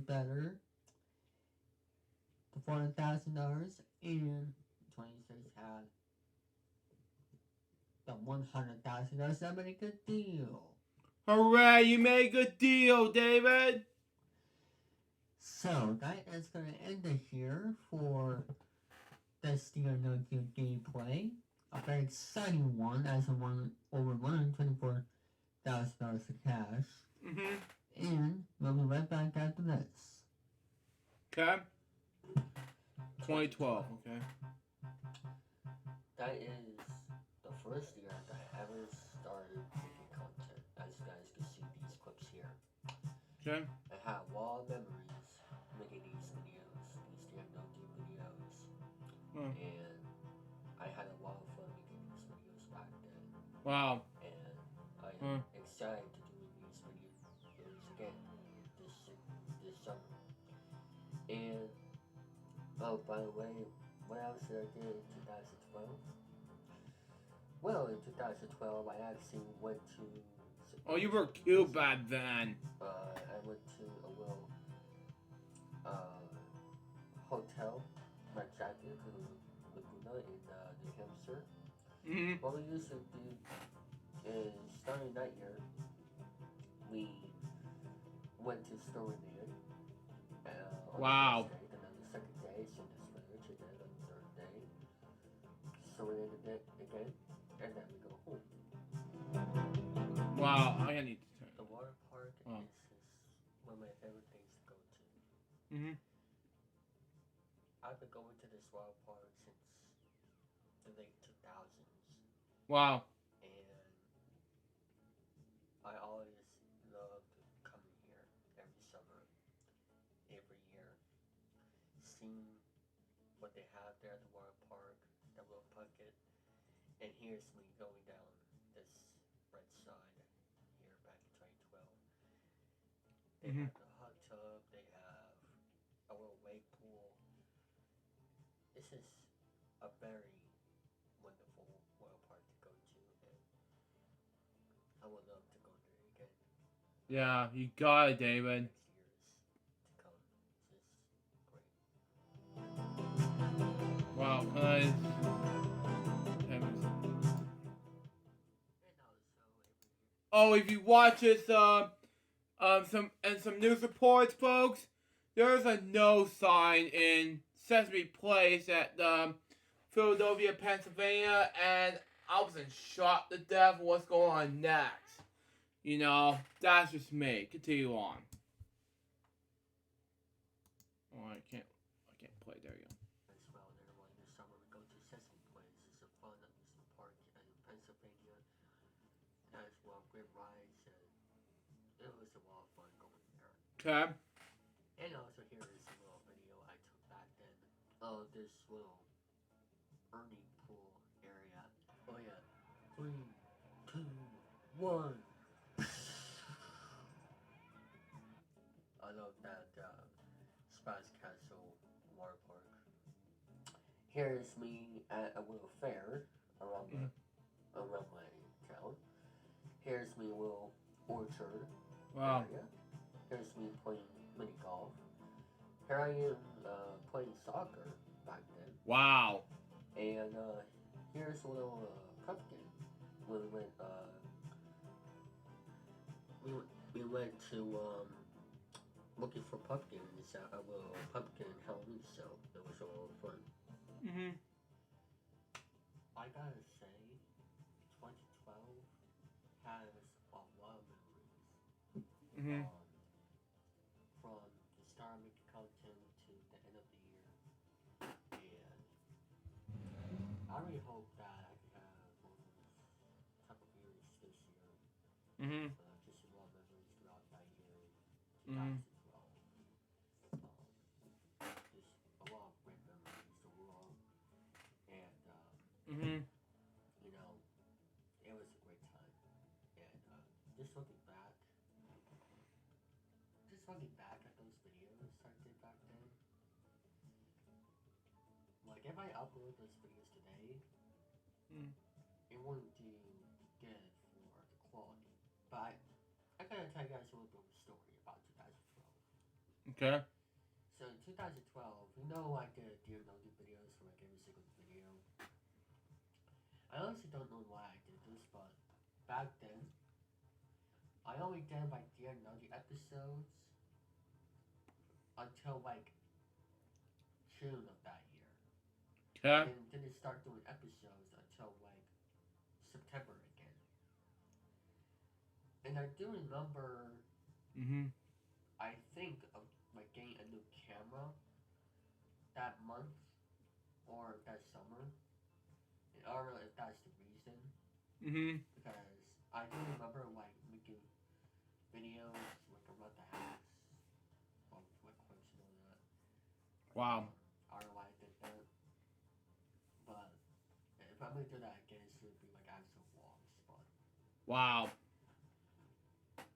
better. The $400,000 and 26 had the $100,000. That made a good deal. Hooray! You made a good deal, David. So that is going to end it here for this Deal No Deal gameplay. A very exciting one, as I won over $124,000 for cash. And we'll be right back after this. Okay. 2012. Okay. That is the first year that I ever started making content. As you guys can see these clips here. Okay. I have a lot of memories making these videos, these Deal No Deal videos. And I had a lot of fun making these videos back then. Wow. And I am excited to do these videos again this summer. And oh, by the way, what else did I do in 2012? Well, in 2012, I actually went to. Oh, you were cute back then. I went to a little hotel, my jacket, Laguna in New Hampshire. What we used to do is, starting that year, we went to store there. Wow. And then the second day, so this village, and then on the third day, store in again, and then we go home. Wow, I need to turn. The water park is one of my favorite things to go to. I've been going to this water park since the late 2000s. Wow. And I always loved coming here every summer, every year, seeing what they have there at the water park, that little bucket. And here's me going down this red side here back in 2012. They have the hot tub, they have a little wave pool. This is a very wonderful water park to go to, and I would love to go there again. Yeah, you got it, David. Next years to come. This is great. Wow, nice. Oh, if you watch this, some news reports, folks, there's a no sign in Sesame Place at Philadelphia, Pennsylvania, and I was in shock to death of what's going on next. You know, that's just me. Continue on. Oh, I can't play. There you go. As well, and everyone, this summer we go to Sesame Place. It's a fun amusement park in Pennsylvania. As well, great rides, and it was a lot of fun going there. Okay. And also here is a little video I took back then of this little Ernie pool area. Oh yeah. 3, 2, 1. I love that Spice Castle water park. Here's me at a little fair around my town. Here's me a little orchard area. Here's me playing mini golf. Here I am playing soccer back then. Wow. And here's a little pumpkin. We went to looking for pumpkins at a little pumpkin Halloween show. It was a lot of fun. I gotta say, 2012 has a lot of memories. From the start of making content to the end of the year. And I really hope that I can have one of those type of years this year. Just a lot of memories throughout that year. 2012. Just a lot of great memories to roll. And you know, it was a great time. And just looking back at those videos I did back then, like if I upload those videos today, it wouldn't do good for the quality. But I gotta tell you guys a little bit of a story about 2012. Okay. So in 2012, you know I did Dear No Do videos for like every single video. I honestly don't know why I did this, but back then, I only did like Dear No Do episodes until like June of that year. Okay. And then didn't start doing episodes until like September again. And I do remember, Mm-hmm. I think of like getting a new camera that month or that summer. And I don't know if that's the reason Mm-hmm. because I do remember like making videos like around the house, like clips and all that. Wow. I don't know why I did that, but if I'm gonna do that again, it's gonna be like actual vlogs. But Wow.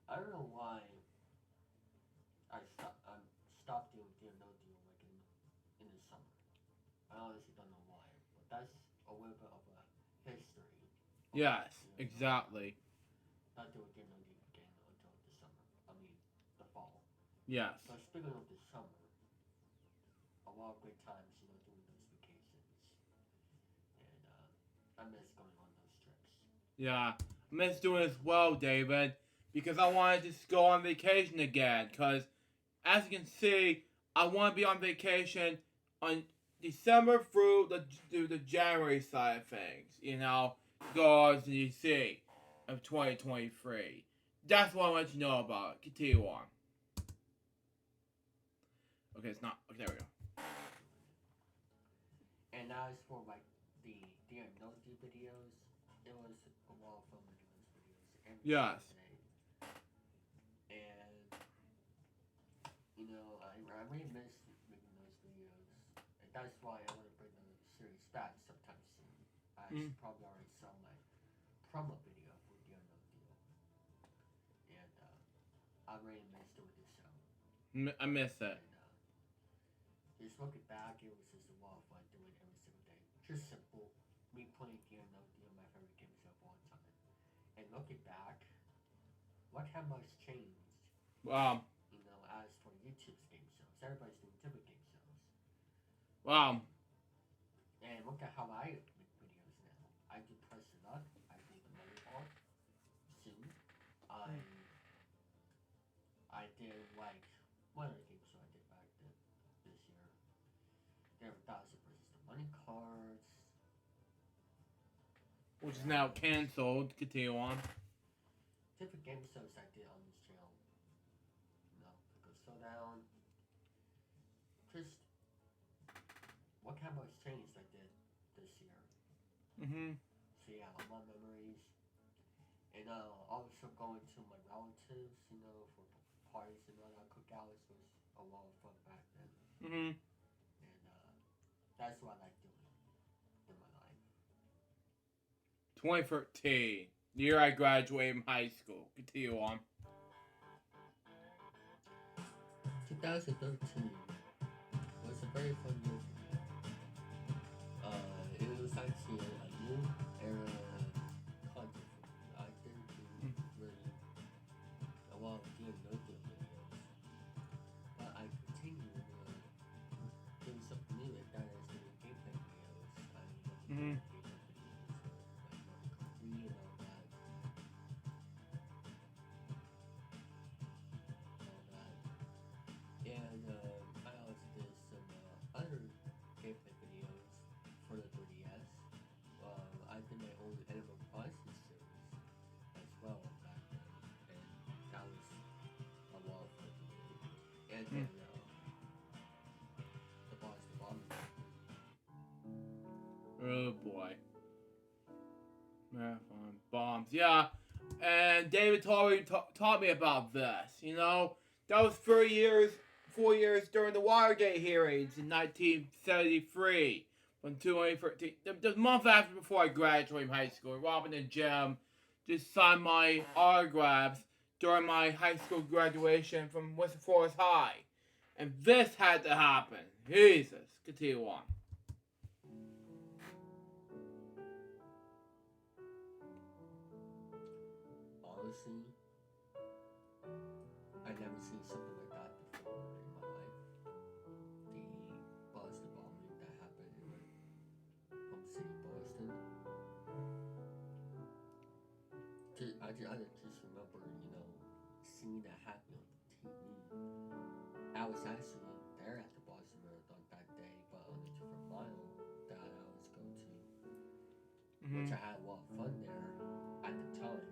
I don't know why stopped doing Dear No Deal like in the summer. I honestly don't know why, but that's a little bit of a history. Yes. Dear No Deal. Exactly. Not doing Dear No Deal again until the summer. I mean, the fall. Yes. So speaking of the summer, a lot of great times, doing those vacations, and I miss going on those trips. Yeah. I miss doing as well, David, because I want to just go on vacation again. Because as you can see, I want to be on vacation on December through the January side of things. Go to DC of 2023. That's what I want you to know about. Continue on. Okay, it's not. Okay, there we go. And as for like the Dear No Do videos, it was a lot of fun making those videos every Yes. single day. And I really miss making those videos, and that's why I want to bring the series back sometime soon. As you probably already saw my promo video for Dear No Deal, and I really miss doing this show. I miss it. And just looking back, it was just a lot of fun doing it every single day. Just simple, me playing Dear No Deal, my favorite game show of all time. And looking back, what have much changed? As for YouTube's game shows, everybody's doing different game shows. Wow. And look at how I make videos now. I do press it up. I do the money ball. Soon, I did like what other game show I did back then this year. David3000 versus the money cards. Which is now canceled. Continue on. Different game shows I did on this channel. Pickle Showdown. Just what kind of changed I did this year. Mm-hmm. So yeah, a lot of memories. And also going to my relatives, for parties and all that cookouts was a lot of fun back then. Mm-hmm. And that's what I like doing in my life. 2013. The year I graduated from high school. Continue on. 2013 was a very fun year for me. It was actually a new era content for me. I didn't do really a lot of Dear No Deal videos, but I continued doing something new, and that is doing gameplay videos. I love Mm-hmm. gameplay videos, like Mario Kart 3 and all that. And I also did some other gameplay videos for the 3DS. I did my own Animal Crossing series as well back then, and that was a lot of fun to do. And then the boss, the bomb. Oh boy. Marathon bombs. Yeah. And David taught me about this. That was 4 years during the Watergate hearings in 1973. From 2013. The month after before I graduated from high school. Robin and Jim just signed my autographs during my high school graduation from Western Forest High. And this had to happen. Jesus. Continue on. Honestly, I never seen something like that before in my just remember, seeing that happen on TV. I was actually there at the Boston Marathon that day, but on a different mile that I always go to, which I had a lot of fun there at the time,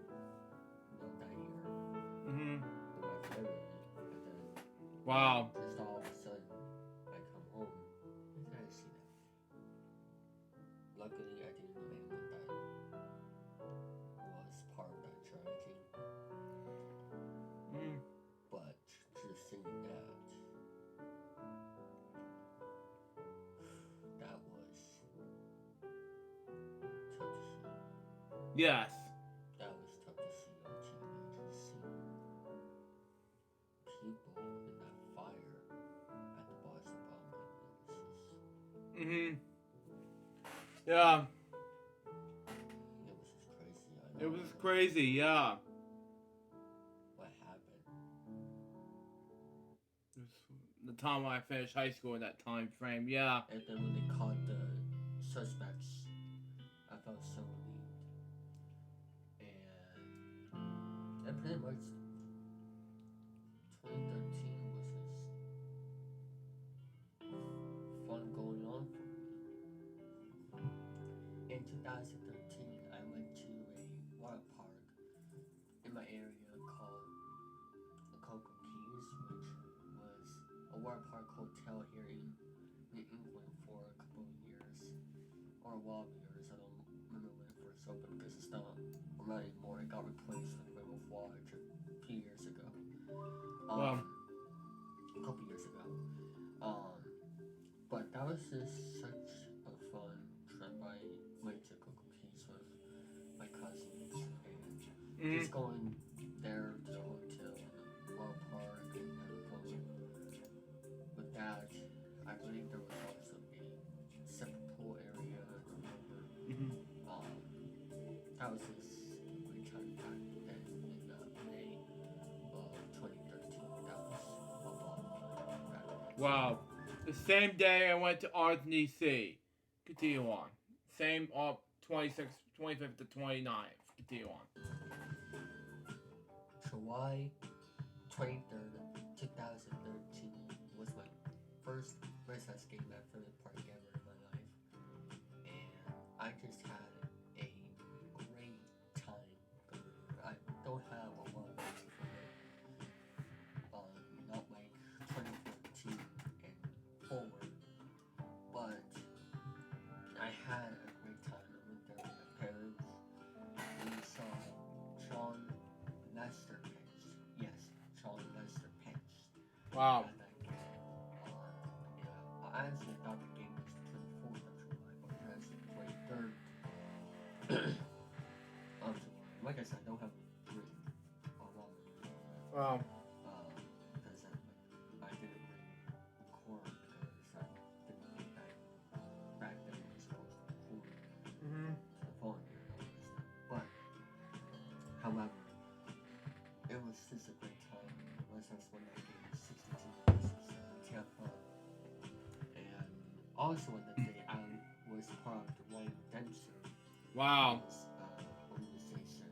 that year with my family. And then, Wow. just all of a sudden, I come home and I see that. Luckily, I didn't know anyone that was part of that tragedy. But just seeing that was tough to see. Yes. That was tough to see on TV. Just seeing people in that fire at the Boston bombing. It was just. Yeah. It was just crazy. I know. It was crazy. Yeah. What happened? It was the time when I finished high school in that time frame. Yeah. And then when they caught the suspects, I felt so relieved. And pretty much 2013 was just fun going on for me. In 2013, I went to a water park in my area called Cocoa Keys, which was a water park hotel here in England for a couple of years, or a while of years. I don't remember when it first opened because it's not anymore. It got replaced with River Lodge a few years ago. A couple years ago. But that was just such a fun trip. I went to Cocoa Keys with my cousins and just going there to the hotel and the water park and everything. With that, I believe there was also a separate pool area. I remember. That was just a great time back then in May of 2013. That was a lot of fun. Wow. The same day I went to Arlington, D.C. Continue on. Same 25th to 29th. Continue on. July 23rd, 2013 was my first recess game at Phillip Park ever in my life. And I just had a great time going there. I don't have a lot of memory from it. Not like 2014 and forward. But I had a great time. I went there with my parents. We saw Sean Lester pitch. Yes, Sean Lester pitch. Wow. I honestly thought the game was the 24th of July, but it was actually the 23rd of July. Like I said, I don't have written a lot of memory on that. Wow. Because I didn't really record because I didn't think that back then we were supposed to record to the phone here and all this stuff. But, however, it was just a great time. Unless I won that game 62 versus Tampa. And also on that day, I was part of the Ryan Dempster Wow. organization,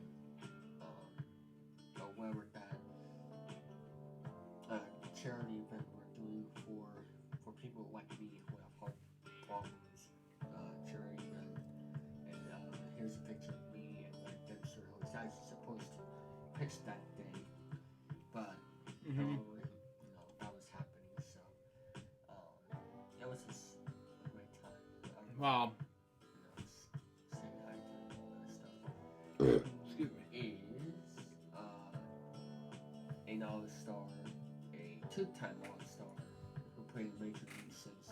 or whatever that charity event we're doing for people like me who have heart problems, charity event. And here's a picture of me and Ryan Dempster, who was actually supposed to pitch that day, but that was happening. So it was just a great time. Wow. Saying hi to all that stuff. Excuse me. Is an all-star, a two-time all-star who played Major League since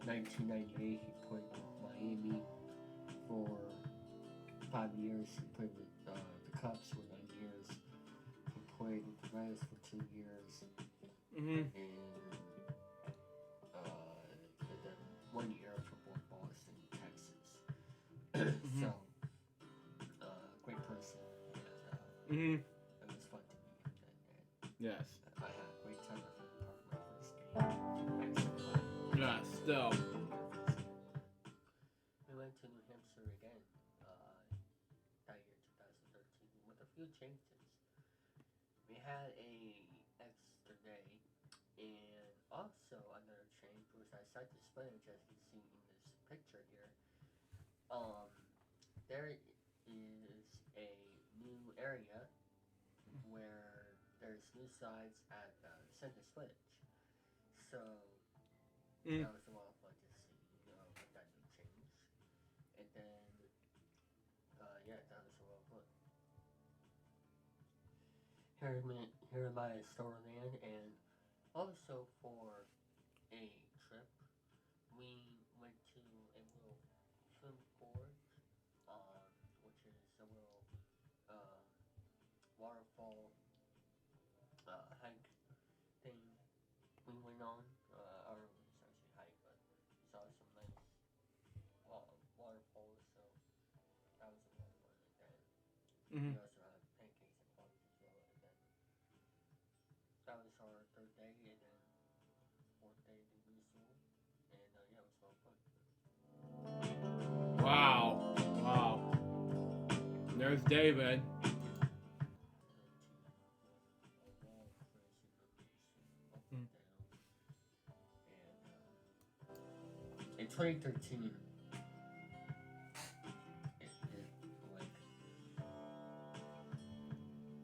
1998. He played with Miami for 5 years. He played with the Cubs for 9 years. He played with the Reds for 2 years. And then 1 year for both Boston and Texas. So, great person. And it was fun to meet him. And Yes. I had a great time at Phillip Park my first game. Yes, still. We went to New Hampshire again that year, 2013. We went the few changes. We had a extra day, and also another change was I side display, as you can see in this picture here. Um, there is a new area where there's new sides at the center switch. So Mm. that was a lot of fun to see, with that new change. And then, yeah, that was a lot of fun. Here in my store land, and also for a trip, we went to a little swim forge, which is a little uh, waterfall hike thing we went on. I don't really actually hike, but we saw some nice waterfalls, so that was a lot of fun. And then Mm-hmm. we also had pancakes and coffee as well. And then that was our third day, and then fourth day the resort. And yeah, it was a lot of fun. Wow. Wow. There's David. Mm. In 2013,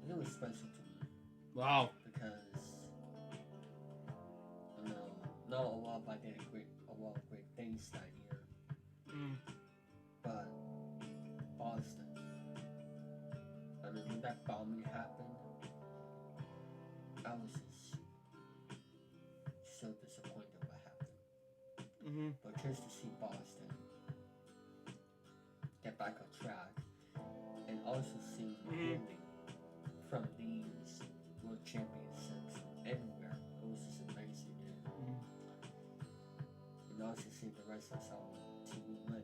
it was special to me Wow. because not a lot of I did a lot of great things that year, Mm. but Boston. I mean, when that bombing happened, I was just so disappointed what happened. Mm-hmm. But just to see Boston get back on track, and also see healing from these World Championships everywhere, it was just amazing. And also see the rest of our team win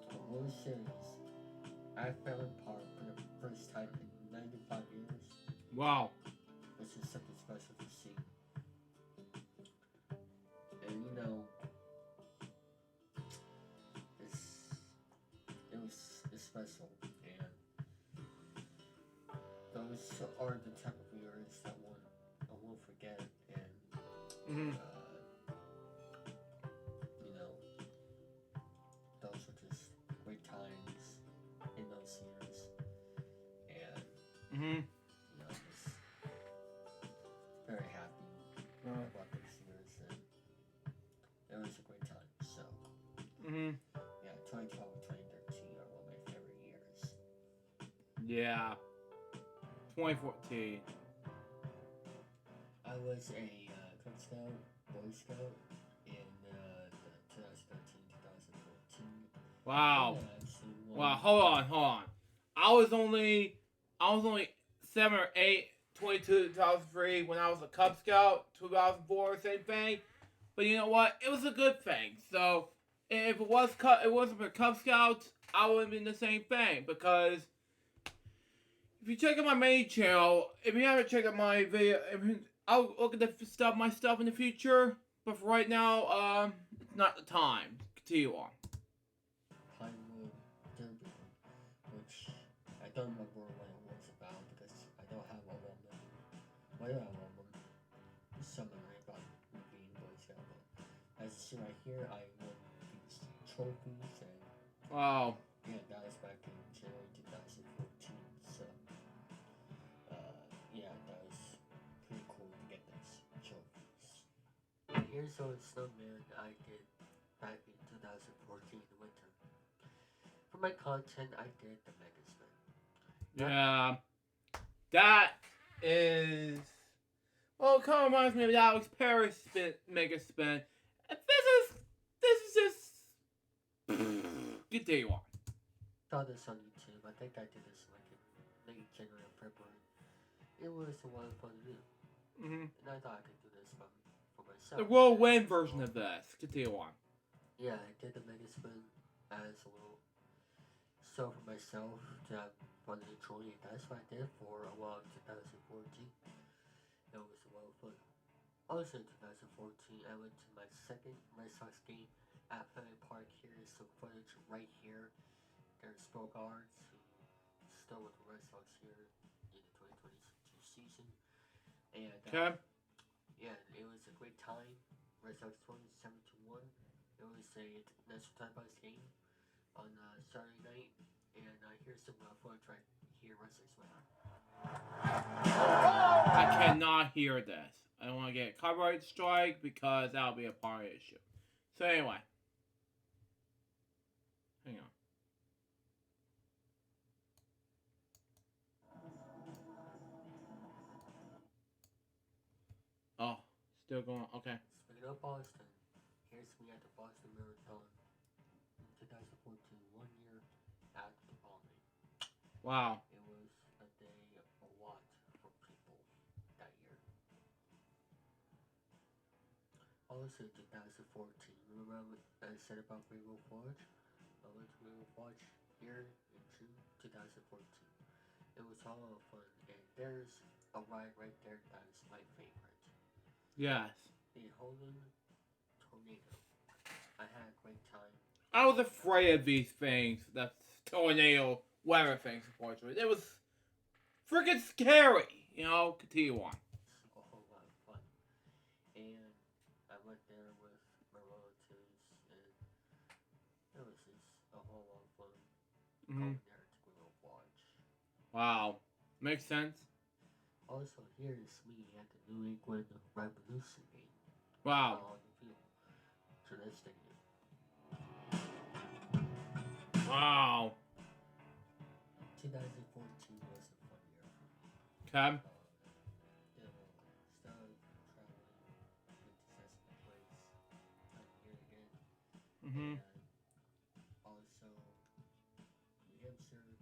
a World Series at Fenway Park for the first time in 95 years. Wow. Which is something special to see. And it's special, and those are the type of years that I won't forget, and Mm-hmm. Those were just great times in those years, and Mm-hmm. just very happy about those years, and it was a great time. So Mm-hmm. yeah, 2012 and 2013 are one of my favorite years. Yeah. 2014. I was a Cub Scout, Boy Scout in the 2013-2014. Wow. Yeah, Wow. Hold on. I was only 7 or 8. 2003 when I was a Cub Scout. 2004, same thing. But you know what? It was a good thing. So if it wasn't for Cub Scouts, I wouldn't been the same thing because if you check out my main channel, if you haven't checked out my video, I'll look at my stuff in the future. But for right now, it's not the time. Continue on. Pinewood Derby, which I don't remember what it was about because I don't have a woman. Well, I have a woman. Summary about me being Boy Scout. But as you see right here, I won these trophies, and Wow. yeah, that was back in January 2014. So yeah, that was pretty cool to get those trophies. And here's a snowman I did back in 2014 in the winter. For my content, I did the Mega Spin. Yeah. That is. Well, it kind of reminds me of the Alex Paris Mega Spin. This is just. Continue on. Saw this on YouTube. I think I did this like in late January or February. It was a lot of fun to do. Mm-hmm. And I thought I could do this for myself. The whirlwind version of this. Continue on. Yeah, I did the Mega Spin as a little show for myself to have fun and enjoy it. That's what I did for a while in 2014. It was a lot of fun. Also in 2014, I went to my second Red Sox game at Fenway Park. Here is some footage right here. There's Bogarts who still with the Red Sox here in the 2022 season. And Okay. yeah, it was a great time. Red Sox won 7-1. It was a national televised game on Saturday night. And here's some footage right here, Red Sox win. I cannot hear this. I don't want to get a copyright strike because that'll be a part issue. So anyway. Hang on. Oh, still going. Okay. Speaking of Boston, here's me at the Boston Marathon in 2014, 1 year after the bombing. Wow. It was a day a lot for people that year. Also, 2014, remember I said about Rainbow Forge? I went to Rainbow Forge here in June 2014. It was all fun, and there's a ride right there that is my favorite. Yes. The Holland Tornado. I had a great time. I was afraid of these things. The tornado weather things, unfortunately. It was freaking scary. You know, continue on. A whole lot of fun. And I went there with my relatives, and it was just a whole lot of fun going there to go watch. Wow. Makes sense. Also, here is me at the New England Revolution game. Wow. On the field. To this stadium. Wow. 2014 was a fun year for me. Okay. Still traveling with the Cessna place here again. And also New Hampshire,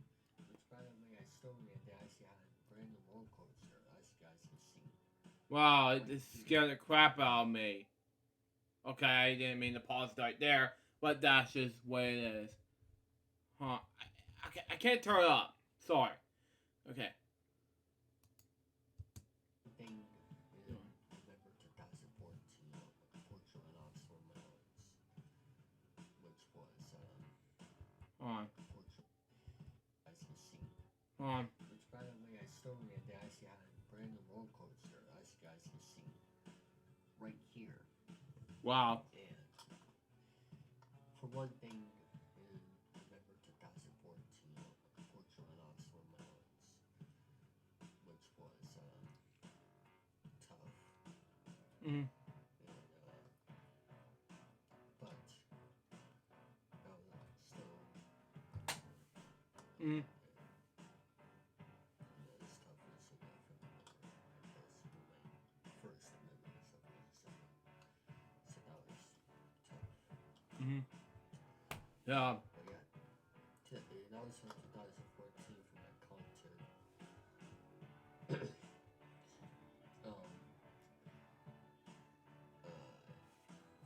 which by the way I still read they actually had a brand new roller coaster, as you guys can see. Wow, it just scared the crap out of me. Okay, I didn't mean to pause right there, but that's just what it is. Huh. I can't turn it up. Sorry. Okay. Thing in November 2014, unfortunately lost one of my aunts, which was unfortunate, as you see. Which by the way I still read they actually had a brand new roller coaster, as you guys can see. Right here. Wow. And for one thing, in November 2014, unfortunately lost one of my aunts, which was tough. Mm. But still. Mm. It's tough to see that from my first memories of losing someone. So that was tough. Yeah. But yeah, that was from 2014 for my content.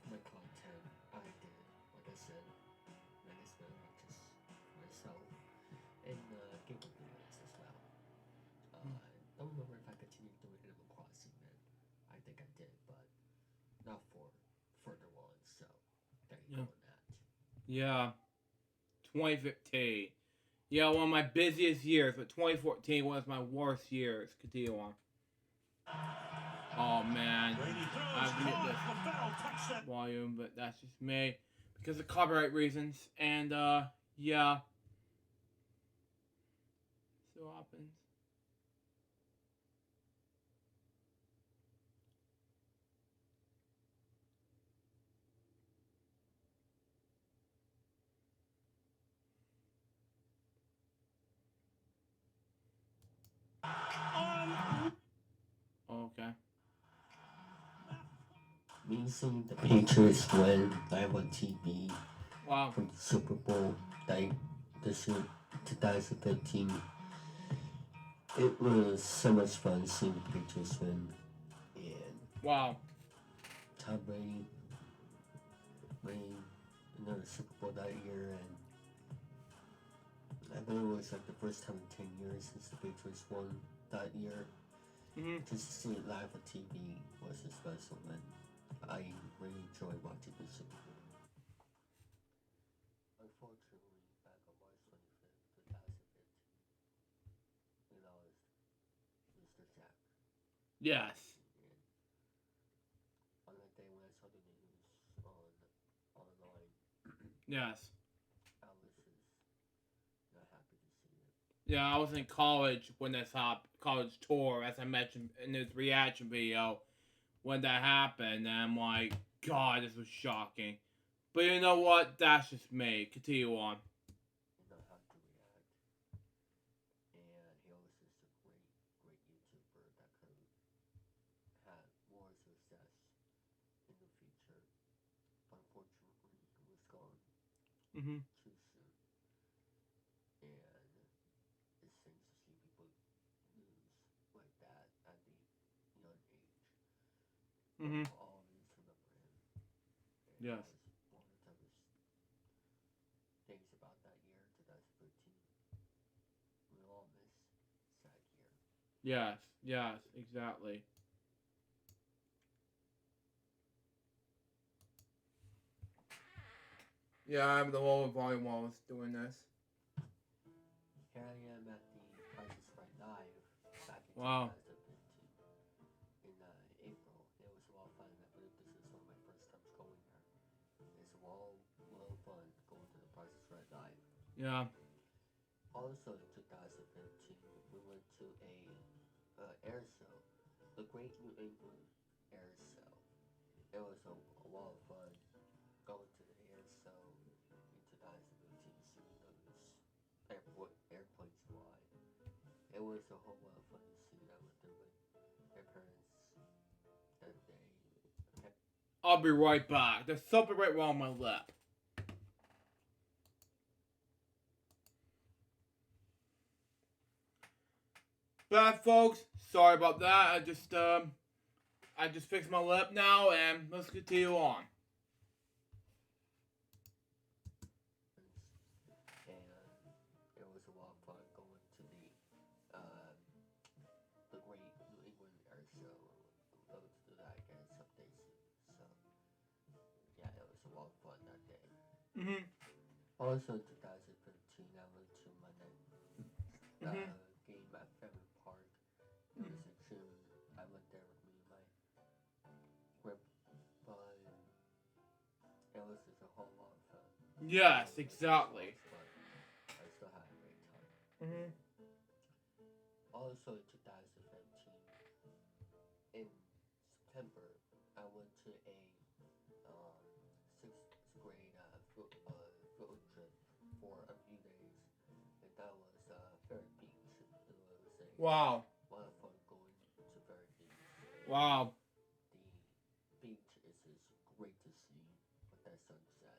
My content, I did, like I said, Menace just myself, and game videos as well. I don't remember if I continued doing Animal Crossing then. I think I did, but not for further on, so there you go on that. Yeah. 2015. Yeah, one of my busiest years, but 2014 was my worst years. Continue on. Oh man, I have to get this volume, but that's just me because of copyright reasons. And yeah, so happens. Okay. Me seeing the Patriots win live on TV. Wow. From the Super Bowl this year, 2015. It was so much fun seeing the Patriots win. And wow. Tom Brady winning another Super Bowl that year, and I believe it was like the first time in 10 years since the Patriots won that year. Just to see it live on TV was a special, and I really enjoyed watching the Super Bowl. Unfortunately, back on March 25th, 2015, Yes. On that day when I saw the news online, Yes. I was just not happy to see it. Yeah, I was in college when this college tour, as I mentioned in this reaction video, when that happened, and I'm like, God, this was shocking. But you know what? That's just me. Continue on. You know how to react. And he was just a great, great YouTuber that could have more success in the future. But unfortunately, he was gone Mhm. too soon. And it stings to see people lose like that at the young age. But Mhm. we'll always remember him. And Yes. that was one of the toughest things about that year, 2013. We all miss sad year. Yes. Yes. Exactly. Yeah, I'm the lower volume while I was doing this. Here I am at the Price is Right Live back in Wow. 2015 in April. It was a lot of fun. I believe this is one of my first times going there. It's a lot of fun going to the Price is Right Live. Yeah. Also in 2015, we went to a air show, the Great New England Air Show. It was a lot of fun going to the air show in 2015, seeing those airplanes fly. It was a whole lot of fun to see. I went there with my parents that day. Okay. I'll be right back. There's something right wrong with my lip. But folks, sorry about that. I just fixed my lip now, and let's continue on. And it was a lot of fun going to uh, the Great New England Air Show. We'll go to do that again someday soon. So yeah, it was a lot of fun that day. Mhm. Also in 2015, I went to my Mhm. game at Fairmont Park. It was in June. I went there with me and my grandpa, and it was just a whole lot of fun. Yes, exactly. But I still had a great time. Mhm. Also in 2015, in September, I went to a sixth grade field trip for a few days, and that was Ferry Beach. It was a Wow. lot of fun going to Ferry Beach. Wow. The beach is just great to see with that sunset,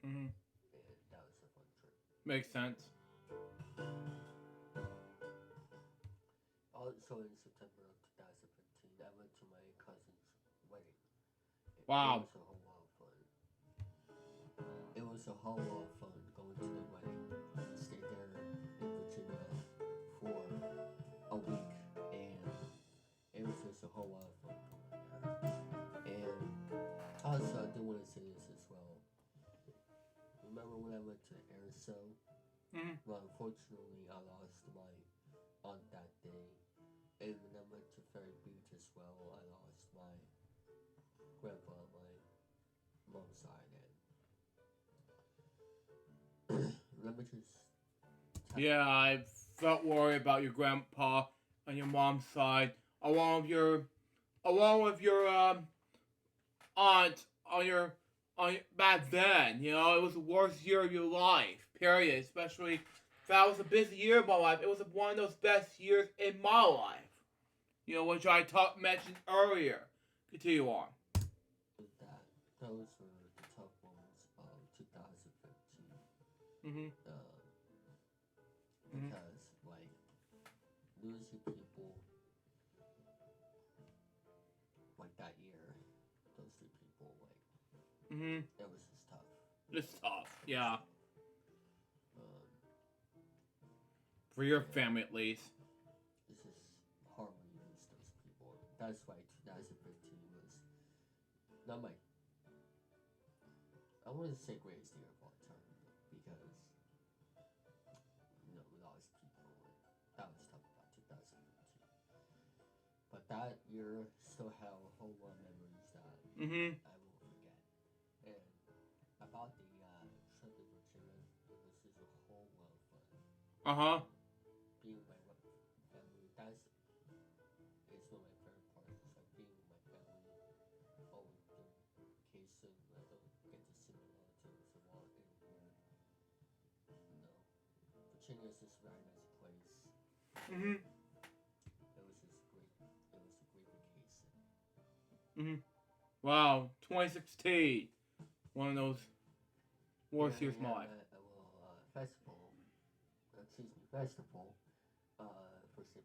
Mhm. and that was a fun trip. Makes sense. Also in September of 2015, I went to my cousin's wedding. It Wow. was a whole lot of fun. It was a whole lot of fun going to the wedding. We stayed there in Virginia for a week, and it was just a whole lot of fun going there. And also, I do want to say this as well. Remember when I went to the air show? Mhm. Well, unfortunately, I lost my aunt that day. And when I went to Ferry Beach as well, I lost my grandpa on my mom's side. And let me just. Yeah, I felt worried about your grandpa on your mom's side, along with your aunt on back then. You know, it was the worst year of your life. Period. Especially that was a busy year of my life. It was one of those best years in my life. You know, which I mentioned earlier. Continue on. That those were the tough moments of 2015. Mhm. Mhm. Because like losing people like that year, those two people, like Mhm. it was just tough. It's tough. Yeah. Um, For your and family at least. it's just hard when you lose those people. That's why 2015 was not my. I wouldn't say greatest year of all time because we lost people, and that was tough about 2015. But that year still have a whole lot of memories that Mm-hmm. I won't forget. And about the trip to Virginia, it was just a whole lot of fun. Uh-huh. Being with my family, that's is one of my favorite parts. It's like being with my family, always doing vacation. I don't get to see my relatives a lot anymore. No, Virginia is just a very nice place. Mm-hmm. It was just great. It was a great vacation. Mm-hmm. Wow, 2016. One of those worst Here years of I my am life. at a little festival for St.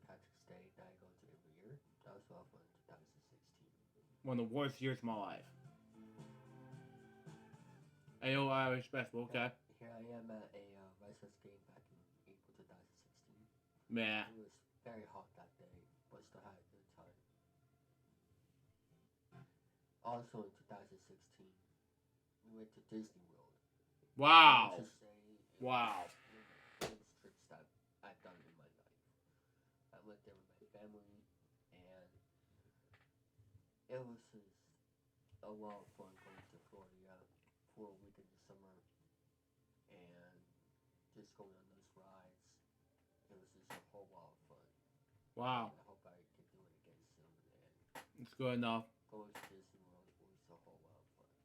Patrick's Day that I go to every year. That was off in 2016. One of the worst years of my life. AO Irish Festival, okay. Here I am at a Rice House game back in April 2016. Meh. It was very hot that day, but still had a good time. Also in 2016, we went to Disney World. Wow. I would just say it Wow. was one of the greatest trips that I've done in my life. I went there with my family, and it was just a lot of fun going to Florida for a week in the summer and just going on those rides. It was just a whole lot of fun. Wow. And I hope I can do it again soon. And It's good enough. going to Disney World was a whole lot of fun.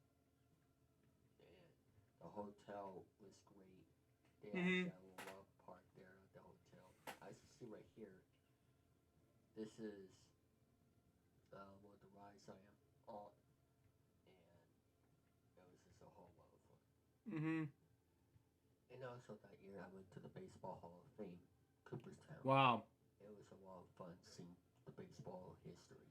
And the hotel was great. They Mm-hmm. actually had a little park there at the hotel. As you see right here, this is one of the rides I am on, and it was just a whole lot of fun. Mm-hmm. And also that year I went to the Baseball Hall of Fame, Cooperstown. Wow. It was a lot of fun seeing the baseball history.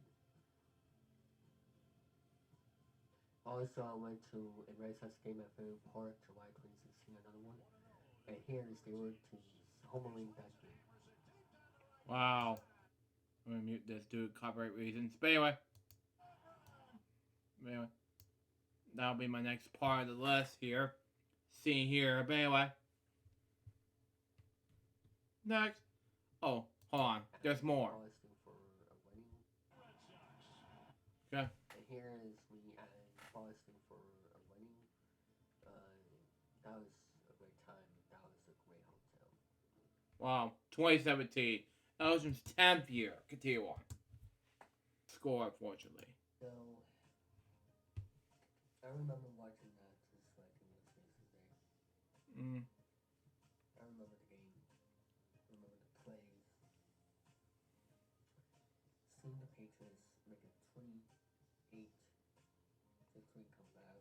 Also, I went to a Red Sox game at Fairview Park, July 2016, another one. And here is the Orioles homeling that game. Wow. I'm gonna mute this due to copyright reasons. But anyway. That'll be my next part of the list here. Seeing here. But anyway. Next. Oh, hold on. There's more. Boston for a wedding. Okay. And here is me at Boston for a wedding. That was a great time. That was a great hotel. Wow. 2017. Elgin's 10th year. Continue on. Score, unfortunately. So, I remember watching that just like it was yesterday. Mm. I remember the game. I remember the plays. Seeing the Patriots make a 28 victory comeback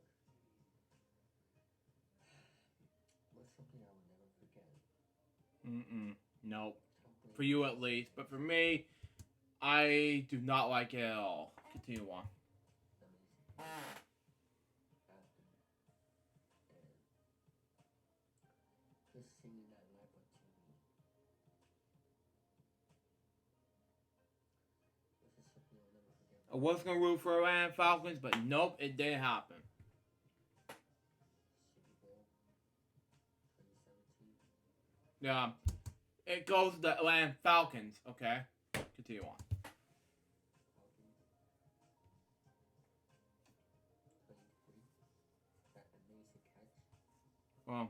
was something I would never forget. Nope. For you at least. But for me, I do not like it at all. Continue on. Just seeing that live on TV. This is something I'll never forget. I was going to root for Atlanta Falcons, but nope, it didn't happen. Super Bowl 2017. Yeah. It goes to the Atlanta Falcons, okay? Continue on. Falcons. 23. That amazing catch. Well.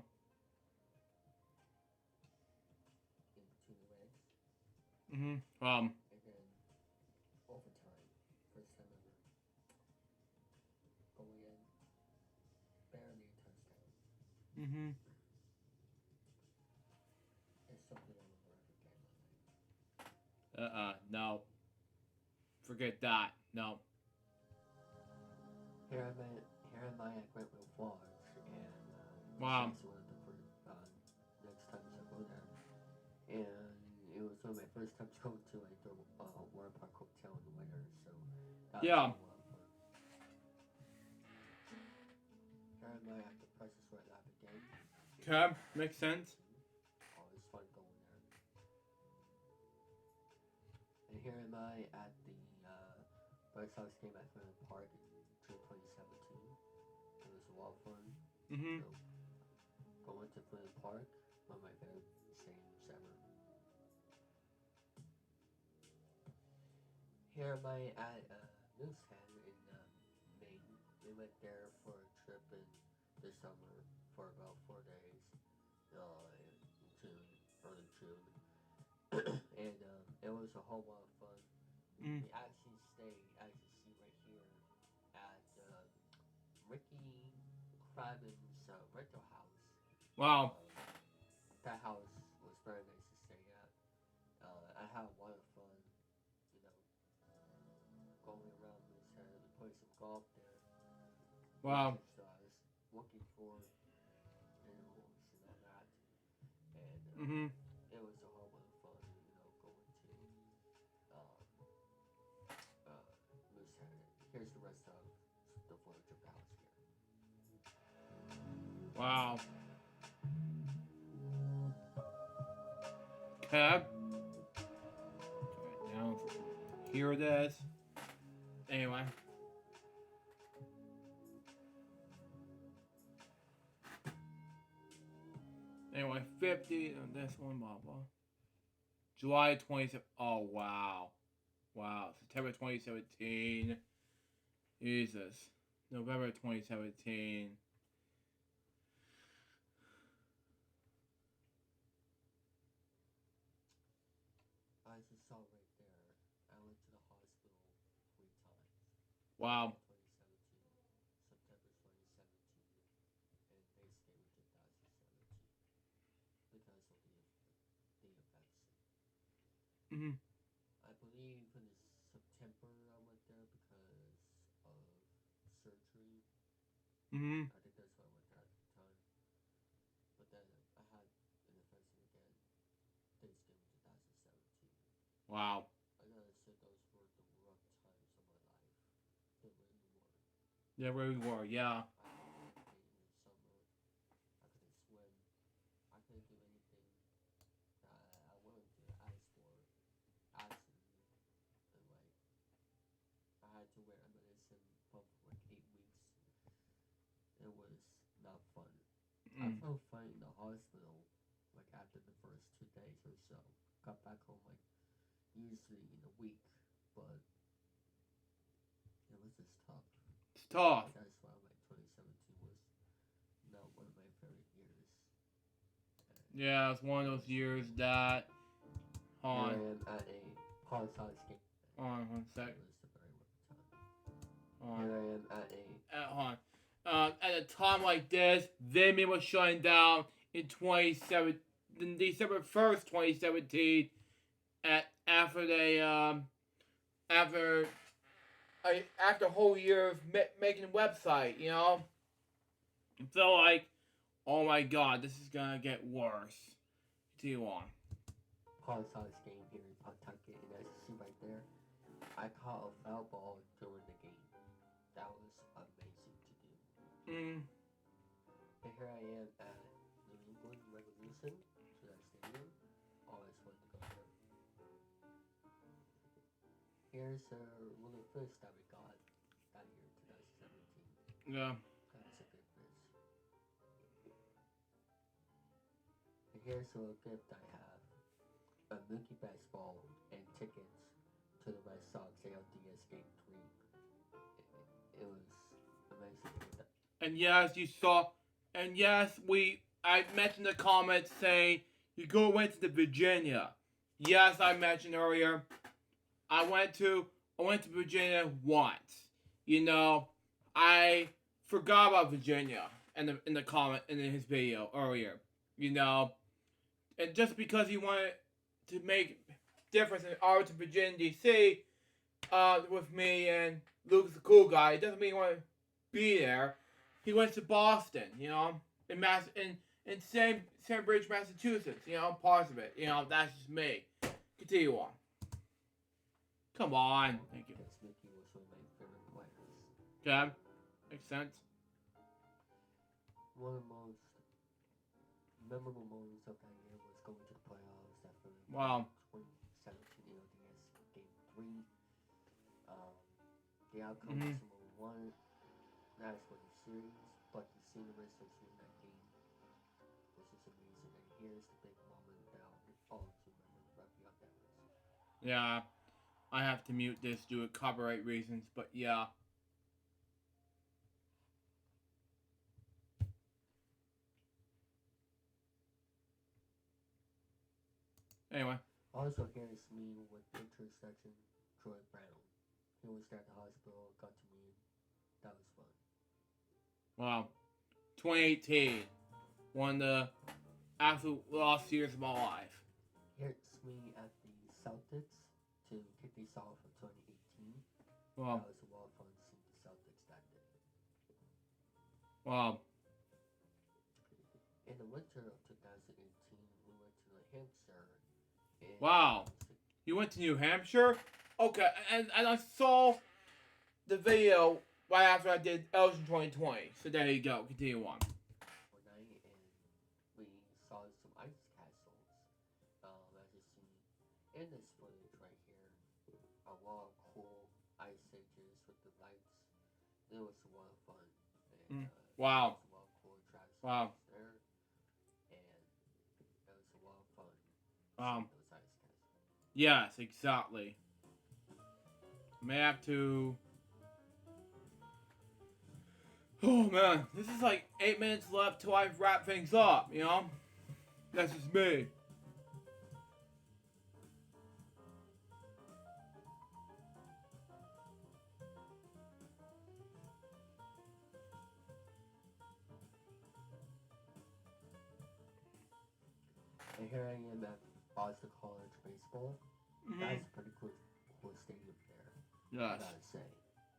In between the legs. Mm-hmm. And then overtime. First time ever. Going in. Barely a touchdown. Mm-hmm. It's something I will never forget in my life. No. Forget that. No. Here am I at Grantwood Falls, and Wow. it's one of the first next times I go there, and it was one of my first times going to like the water park hotel in the winter, so that Yeah. was a lot of fun. Here am I at the Prices Right Lab again. Okay, makes sense. Always fun going there. And here am I at the Red Sox game at Fairview Park in June 2017. It was a lot of fun. Mm-hmm. So, going to Fairview Park, one of my favorite stadiums ever. Here am I at Moosehead in Maine. We went there for a trip in the summer for about 4 days in June, early June, and it was a whole lot of fun. Mm. We actually stayed, as you see right here, at Ricky Craven's rental house. Wow. That house was very nice to stay at. I had a lot of fun, you know, going around Moosehead. We played some golf there, which Wow. is I was looking for, and all that. And Mm-hmm. it was a whole lot of fun, going to um, Moosehead. Here's the rest of the footage of the house here. Wow. Okay. Now, here it is. Anyway. Anyway, 50 on this one, blah, blah. July 27th. Oh, wow. Wow. September 2017. Jesus. November 2017. As you saw right there, I went to the hospital 3 times. Wow. July 2017, September 2017, and they stayed with 2017 because of the events. Mm-hmm. I believe in September I went there because of surgery. Mm-hmm. I think that's why I went there at the time. But then I had an event again, Thanksgiving 2017. Wow. I gotta say those were the rough times of my life. They really were. There we were, yeah. I couldn't do anything in the summer. I couldn't swim. I couldn't do anything that I wanted to ask for. Absolutely. And I had to wear a medicine pump for like 8 weeks. It was not fun. I Mm. felt fine in the hospital, like after the first 2 days or so. Got back home like usually in a week, but it was just tough. It's tough. That's why 2017 was not one of my favorite years. Yeah, it's one of those years that. Here I am at a Parasite game. Hold on 1 sec. It was a very rough time. Here I am at a. Hold on. At a time like this, Vimeo was shutting down in December 1st, 2017. After they after after a whole year of making a website, you know. So like, oh my God, this is gonna get worse. Continue on. Parasite game here in Pawtucket, and as you see right there, I caught a foul ball during the game. That was amazing to do. Mm. And here I am at New England Revolution, to that stadium. Always wanted to go there. Here's a little fish that we got that year, 2017. Yeah. That was a good fish. And here's a little gift I have. A Mookie baseball and tickets to the Red Sox ALDS Game 3. It was amazing. And yes, you saw, and yes, I mentioned the comments saying you went to Virginia. Yes, I mentioned earlier, I went to Virginia once. You know, I forgot about Virginia in the comment in his video earlier. You know, and just because he wanted to make difference in Arlington, Virginia, D.C. With me and Luke's the cool guy, it doesn't mean he want to be there. He went to Boston, you know, in Sandbridge, Massachusetts, you know, parts of it. You know, that's just me. Continue on. Come on. Thank you. Because Mickey was one of my favorite players. Okay. Makes sense. One of the most memorable moments of that year was going to the playoffs after Wow. 2017 ALDS Game 3. The outcome was 1. That's for the series, but the scenery associated in that game was just amazing. And here's the big moment that I'll always remember right beyond that was. Yeah. I have to mute this due to copyright reasons, but yeah. Anyway. Also, here's me with intersection Troy Brown. He was at the hospital, got to meet him. That was fun. Wow. 2018. One of the absolute lost years of my life. Here's me at the Celtics to kick this off of 2018. Wow. That was a lot of fun seeing the Celtics that day. Wow. In the winter of 2018, we went to New Hampshire. Wow. You went to New Hampshire? Okay, and I saw the video right after I did Elgin 2020. So there you go. Continue on. One night, and we saw some ice castles. As you see in this footage right here, a lot of cool ice ages with the lights. It was a lot of fun. And, wow. There was a lot of cool attractions wow. there, and it was a lot of fun. Those ice castles. Yes, exactly. May have to. Oh man, this is like 8 minutes left till I wrap things up, you know? That's just me. And here I am at Boston College Baseball. That's a pretty cool stadium there. Yes. I gotta say.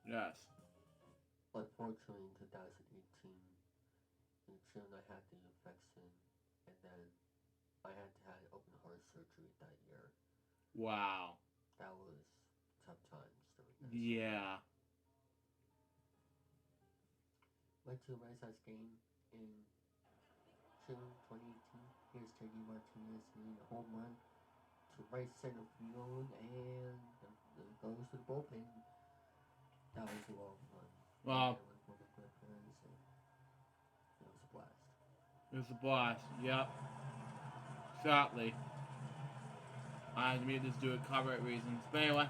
Yes. Unfortunately, in 2018, in June, I had the infection, and then I had to have open heart surgery that year. Wow. That was tough times during that. Yeah. Went to a Red Sox game in June 2018. Here's J.D. Martinez hitting a home run to right center field, and it goes to the bullpen. That was a lot of fun. Wow. It was one of the good friends, and it was a blast. It was a blast. Yep. Exactly. I had to mute this due to copyright reasons. But anyway.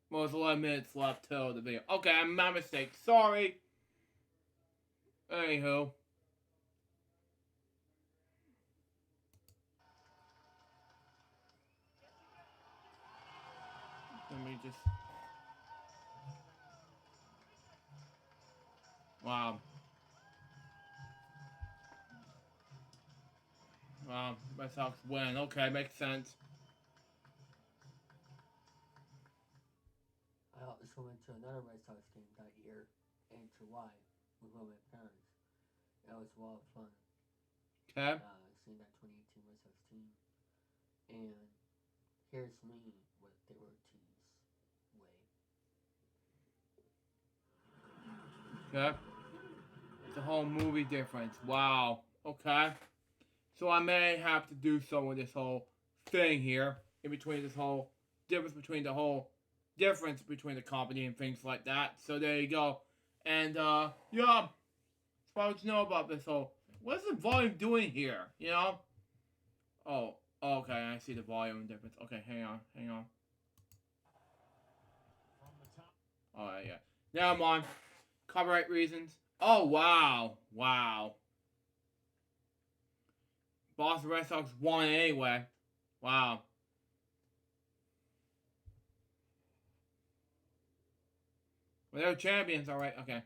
Well, there's 11 minutes left till the video. Okay, my mistake. Sorry. Anywho. Let me just... Wow. Wow. Red Sox win. Okay, makes sense. I also went to another Red Sox game that year in July with my parents. That was a lot of fun. Okay. Seeing that 2018 Red Sox team. And here's me with David3000 way. Okay. It's a whole movie difference. Wow. Okay. So I may have to do some with this whole thing here. In between this whole difference between the whole difference between the company and things like that. So there you go. And yeah. That's what you know about this whole. What's the volume doing here? You know? Oh, okay, I see the volume difference. Okay, hang on. Alright, yeah. Never mind. Copyright reasons. Oh, wow. Boston Red Sox won anyway. Wow. Well, they're champions, alright, okay.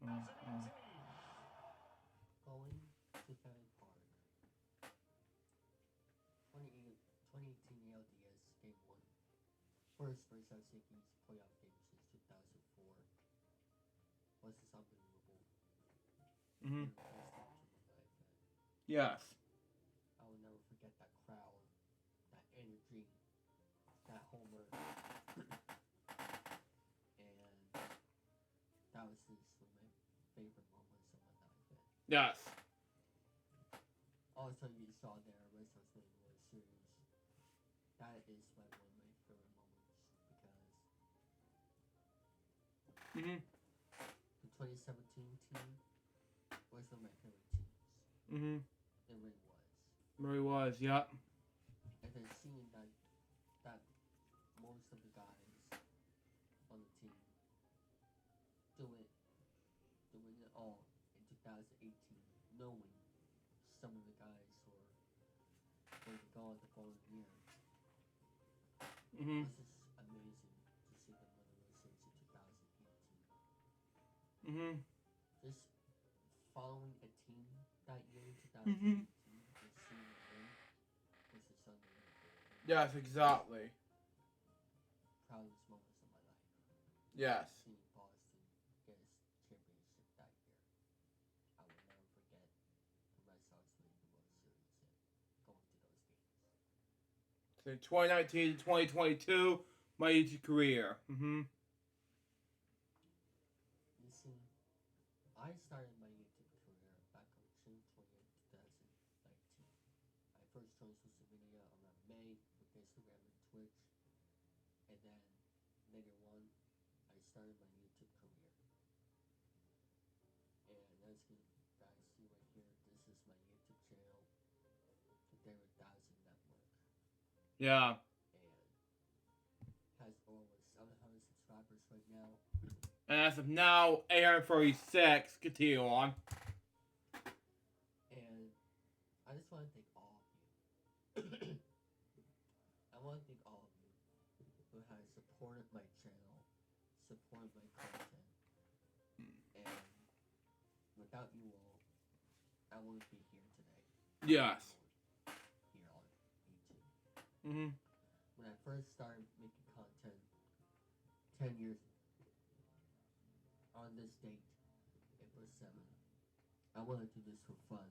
Going to Fenway Park. 2018 ALDS Game 1. First Red Sox Yankees playoff game since 2004. Was this unbelievable? Yes. I will never forget that crowd, that energy, that homer. And that was just one of my favorite moments of my life. Yes. Also, you saw there Red Sox winning the World Series. That is one of my favorite moments because the 2017 team was one of my favorite teams. It really was. Really was, yep. And then seeing that most of the guys on the team doing doing it all in 2018, knowing some of the guys were going to go on the following year. Mhm. This is amazing to see them win the World Series in 2018. Mhm. Just following a team that year in 2018 Mhm. and seeing them win was just unbelievable. Yes, exactly. Proudest moments of my life. Yes. Seeing Boston get his championship that year. I will never forget the Red Sox winning the World Series and going to those games. So 2019 to 2022, my YouTube career. Mhm. You see, I started my YouTube career back on June 20th, 2019. I first joined social media around May with Instagram and Twitch, and then later on, I started my YouTube career. And as you guys see right here, this is my YouTube channel, the David3000 Network, Yeah. and has over 700 subscribers right now. And as of now, 836. Continue on. And I just want to thank all of you. I want to thank all of you who has supported my channel, supported my content, and without you all, I wouldn't be here today. Yes. Here on YouTube. Mhm. When I first started making content 10 years on this date, April 7th, I wanted to do this for fun.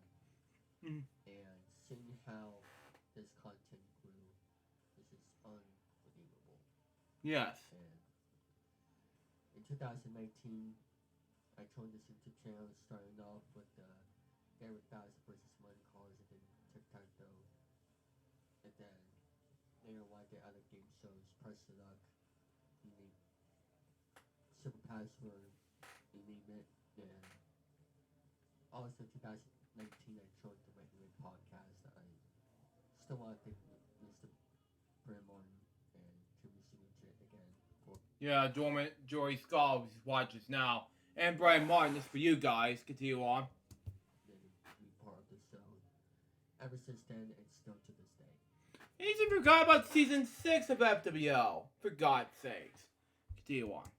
Mhm. And seeing how this content grew is just unbelievable. Yes. And in 2019, I joined this YouTube channel, starting off with David3000 versus Money Cars, and then tic-tac-toe. And then later on, I did other game shows, Press the Luck, you name Simple Password, you name it. And also 2019, I joined the Regular Podcast. I still want to thank Mr. Brandon Martin and Jimmy Sinucci again for Yeah, Joey Scott watches now. And Brian Martin, this for you guys. Continue on. letting me part of the show ever since then and still to this day. And you forgot about season 6 of FWO. For God's sakes. Continue on.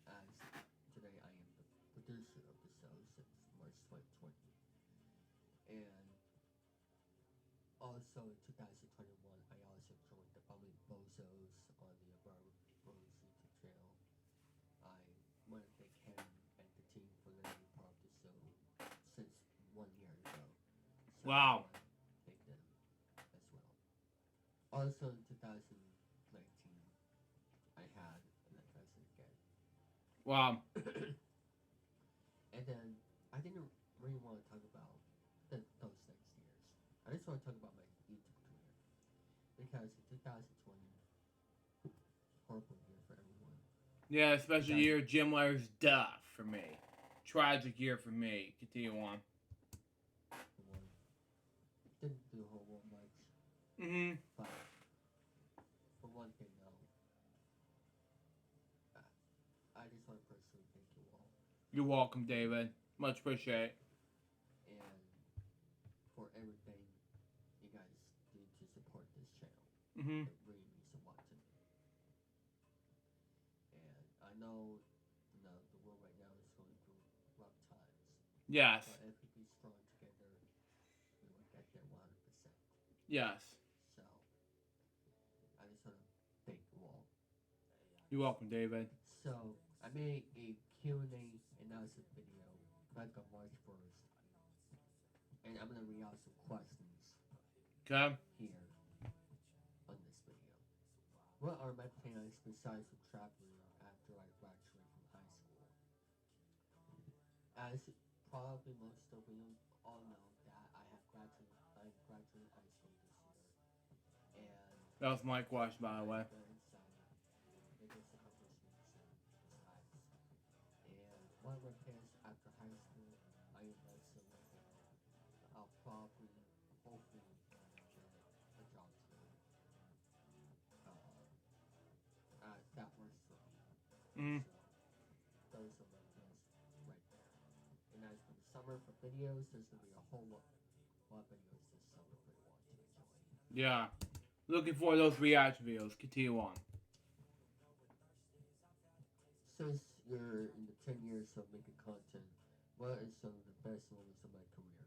As today I am the producer of the show since March 2020. And also in 2021, I also joined the Bubbly Bozos on the Barbara Rose YouTube channel. I want to thank him and the team for letting me part of the show since 1 year ago. So Wow. I want to thank them as well. Also in 2019, I had an adventure again. Wow. And then I didn't really want to talk about those next years. I just want to talk about my YouTube career. Because in 2020, horrible year for everyone. Yeah, especially year Jim Layer's death for me. Tragic year for me. Continue on. For one, didn't do a whole lot much. Mhm. But for one thing though, I just want to personally thank you all. You're welcome, David. Much appreciate. And for everything you guys do to support this channel. Mhm. It really means a lot to me. And I know, the world right now is going through rough times. Yes. But if we be strong together, we will get there 100%. Yes. So, I just want to thank you all. You're welcome, David. So, I made a Q&A announcement video back on March 1st. And I'm going to read out some questions Okay. here on this video. What are my plans besides from traveling after I graduate from high school? As probably most of you all know that I graduated high school this year. And That was my question, by the way. I'm very excited. Biggest accomplishments in life. And one of my plans after high school, I am not so right now. I'll probably, hopefully, Mm. So those are my plans right there. And as for the summer for videos, there's gonna be a whole lot of videos this summer for you all to enjoy. Yeah. Looking for those reaction videos. Continue on. Since you're in the 10 years of making content, what is some of the best moments of my career?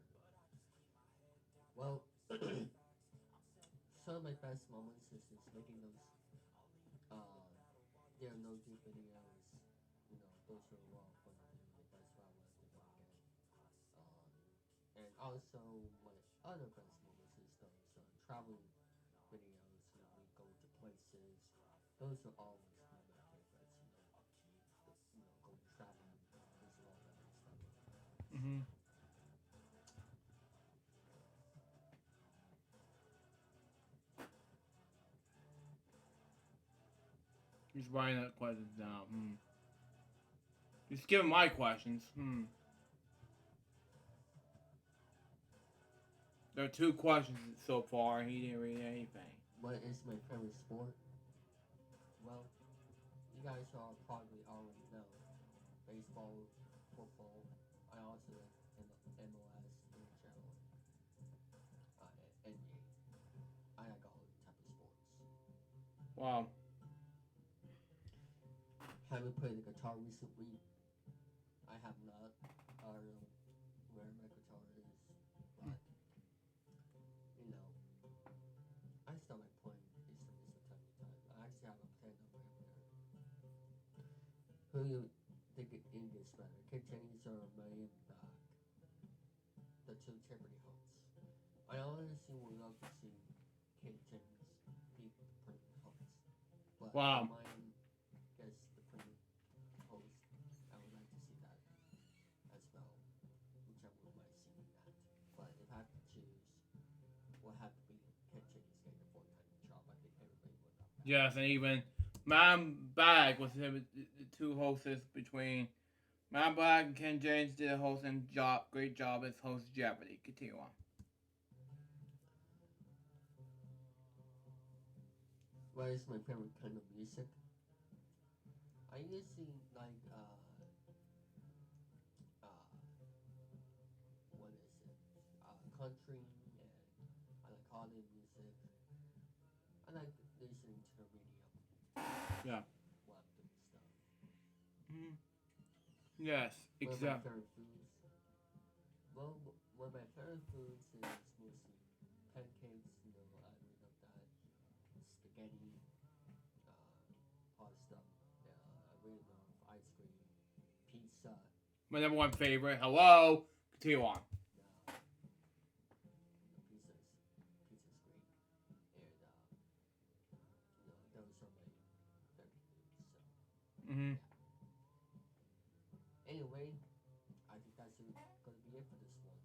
Well, some of my best moments is just making those uh, no deep videos. You know, those are a lot of fun to do. That's why I want to do them again. Um, and also, my other best moments is those traveling videos. You know, we go to places. Those are always one of my favorites. Going traveling, visit all that good stuff. Mm-hmm. Just writing that questions down. Just giving my questions. There are 2 questions so far. He didn't read anything. What is my favorite sport? Well, you guys all probably already know baseball, football. I also like MLS, NHL, NBA. I like all type of sports. Wow. Have you played the guitar recently? I have not. I don't know where my guitar is, but you know, I still like playing instruments from time to time. I actually have a piano right there. Who do you think in gets better, Kid James or Marion Bach? The two Jeopardy hosts. I honestly would love to see Kid James beat the Prince host, but Wow. mine gets the Prince host. I would like to see that as well, whichever one might see that. But if I have to choose, will have to be Kid James getting the 4-time job. I think everybody would love that. Yes, and even Man Bag was the 2 hosts between Man Bag and Ken James did a hosting job. Great job as host Jeopardy. Continue on. What is my favorite kind of music? I usually like what is it? Country, and I like holiday music. I like listening to the radio. Yeah. While I'm doing stuff. Mm-hmm. Yes, What are my exactly. favorite foods? Well, one of my favorite foods is mostly pancakes. You know, I really love that. Spaghetti, pasta. I really love ice cream, pizza. My number 1 favorite. Hello. Continue on. Pizza's great, and those are my favorite foods. So Mm-hmm. yeah. Anyway, I think that's gonna be it for this one.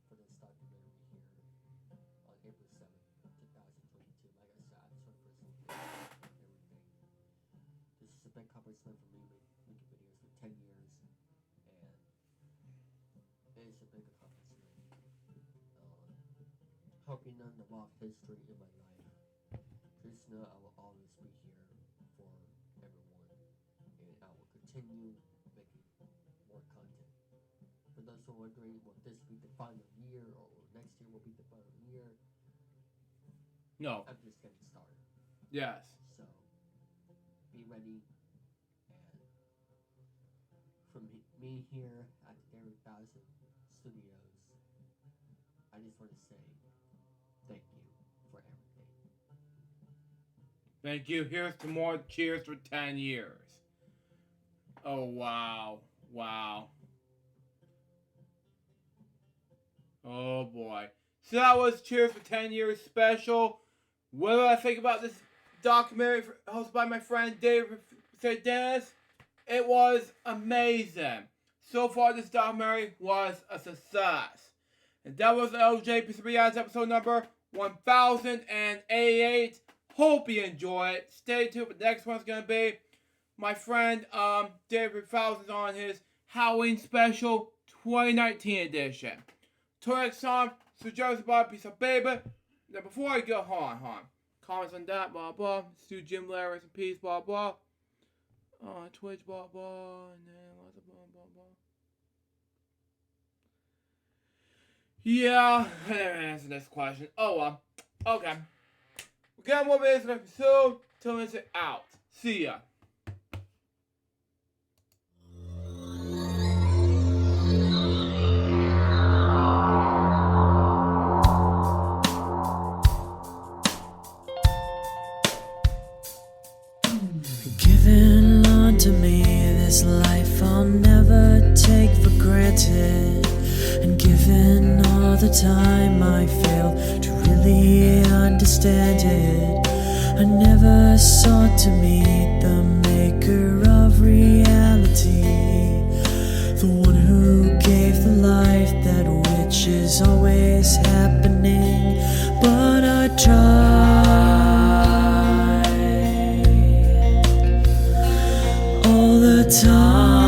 For this documentary here on April 7th, 2022. Like I said, I just want to personally thank everything. This is a big accomplishment for me making videos for 10 years, and it is a big accomplishment. Helping on the rock history in my life. Just know I will always be here for everyone, and I will continue making more content. For those who are wondering, will this be the final year or next year will be the final year? No. I'm just getting started. Yes. So be ready. And from me here at the David3000 Studios, I just want to say thank you for everything. Thank you. Here's to more cheers for 10 years. Oh, wow. Wow. Oh, boy. So that was Cheers for 10 Years special. What do I think about this documentary hosted by my friend David3000? It was amazing. So far, this documentary was a success. And that was LJPCBM episode number 1088. Hope you enjoy it. Stay tuned for the next one's going to be my friend David3000 on his Halloween special 2019 edition. Till next time, so Joseph Bob, peace out, baby. Now, before I go, hold on. Comments on that, blah, blah. Stu Jim Larry, rest in peace, blah, blah. Twitch, blah, blah, and then lots of blah, blah, blah. Yeah, I didn't answer this question. Oh well. Okay. We got more videos next episode. Till it's out. See ya. Given unto me this life I'll never take for granted, and given all the time I failed to really understand it, I never sought to meet the maker of reality, the one who gave the life that which is always happening, but I tried all the time.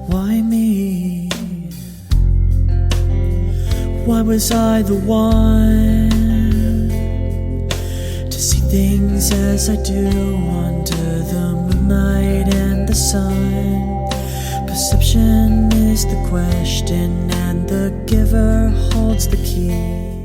Why me? Why was I the one to see things as I do under the moonlight and the sun? Perception is the question, and the giver holds the key.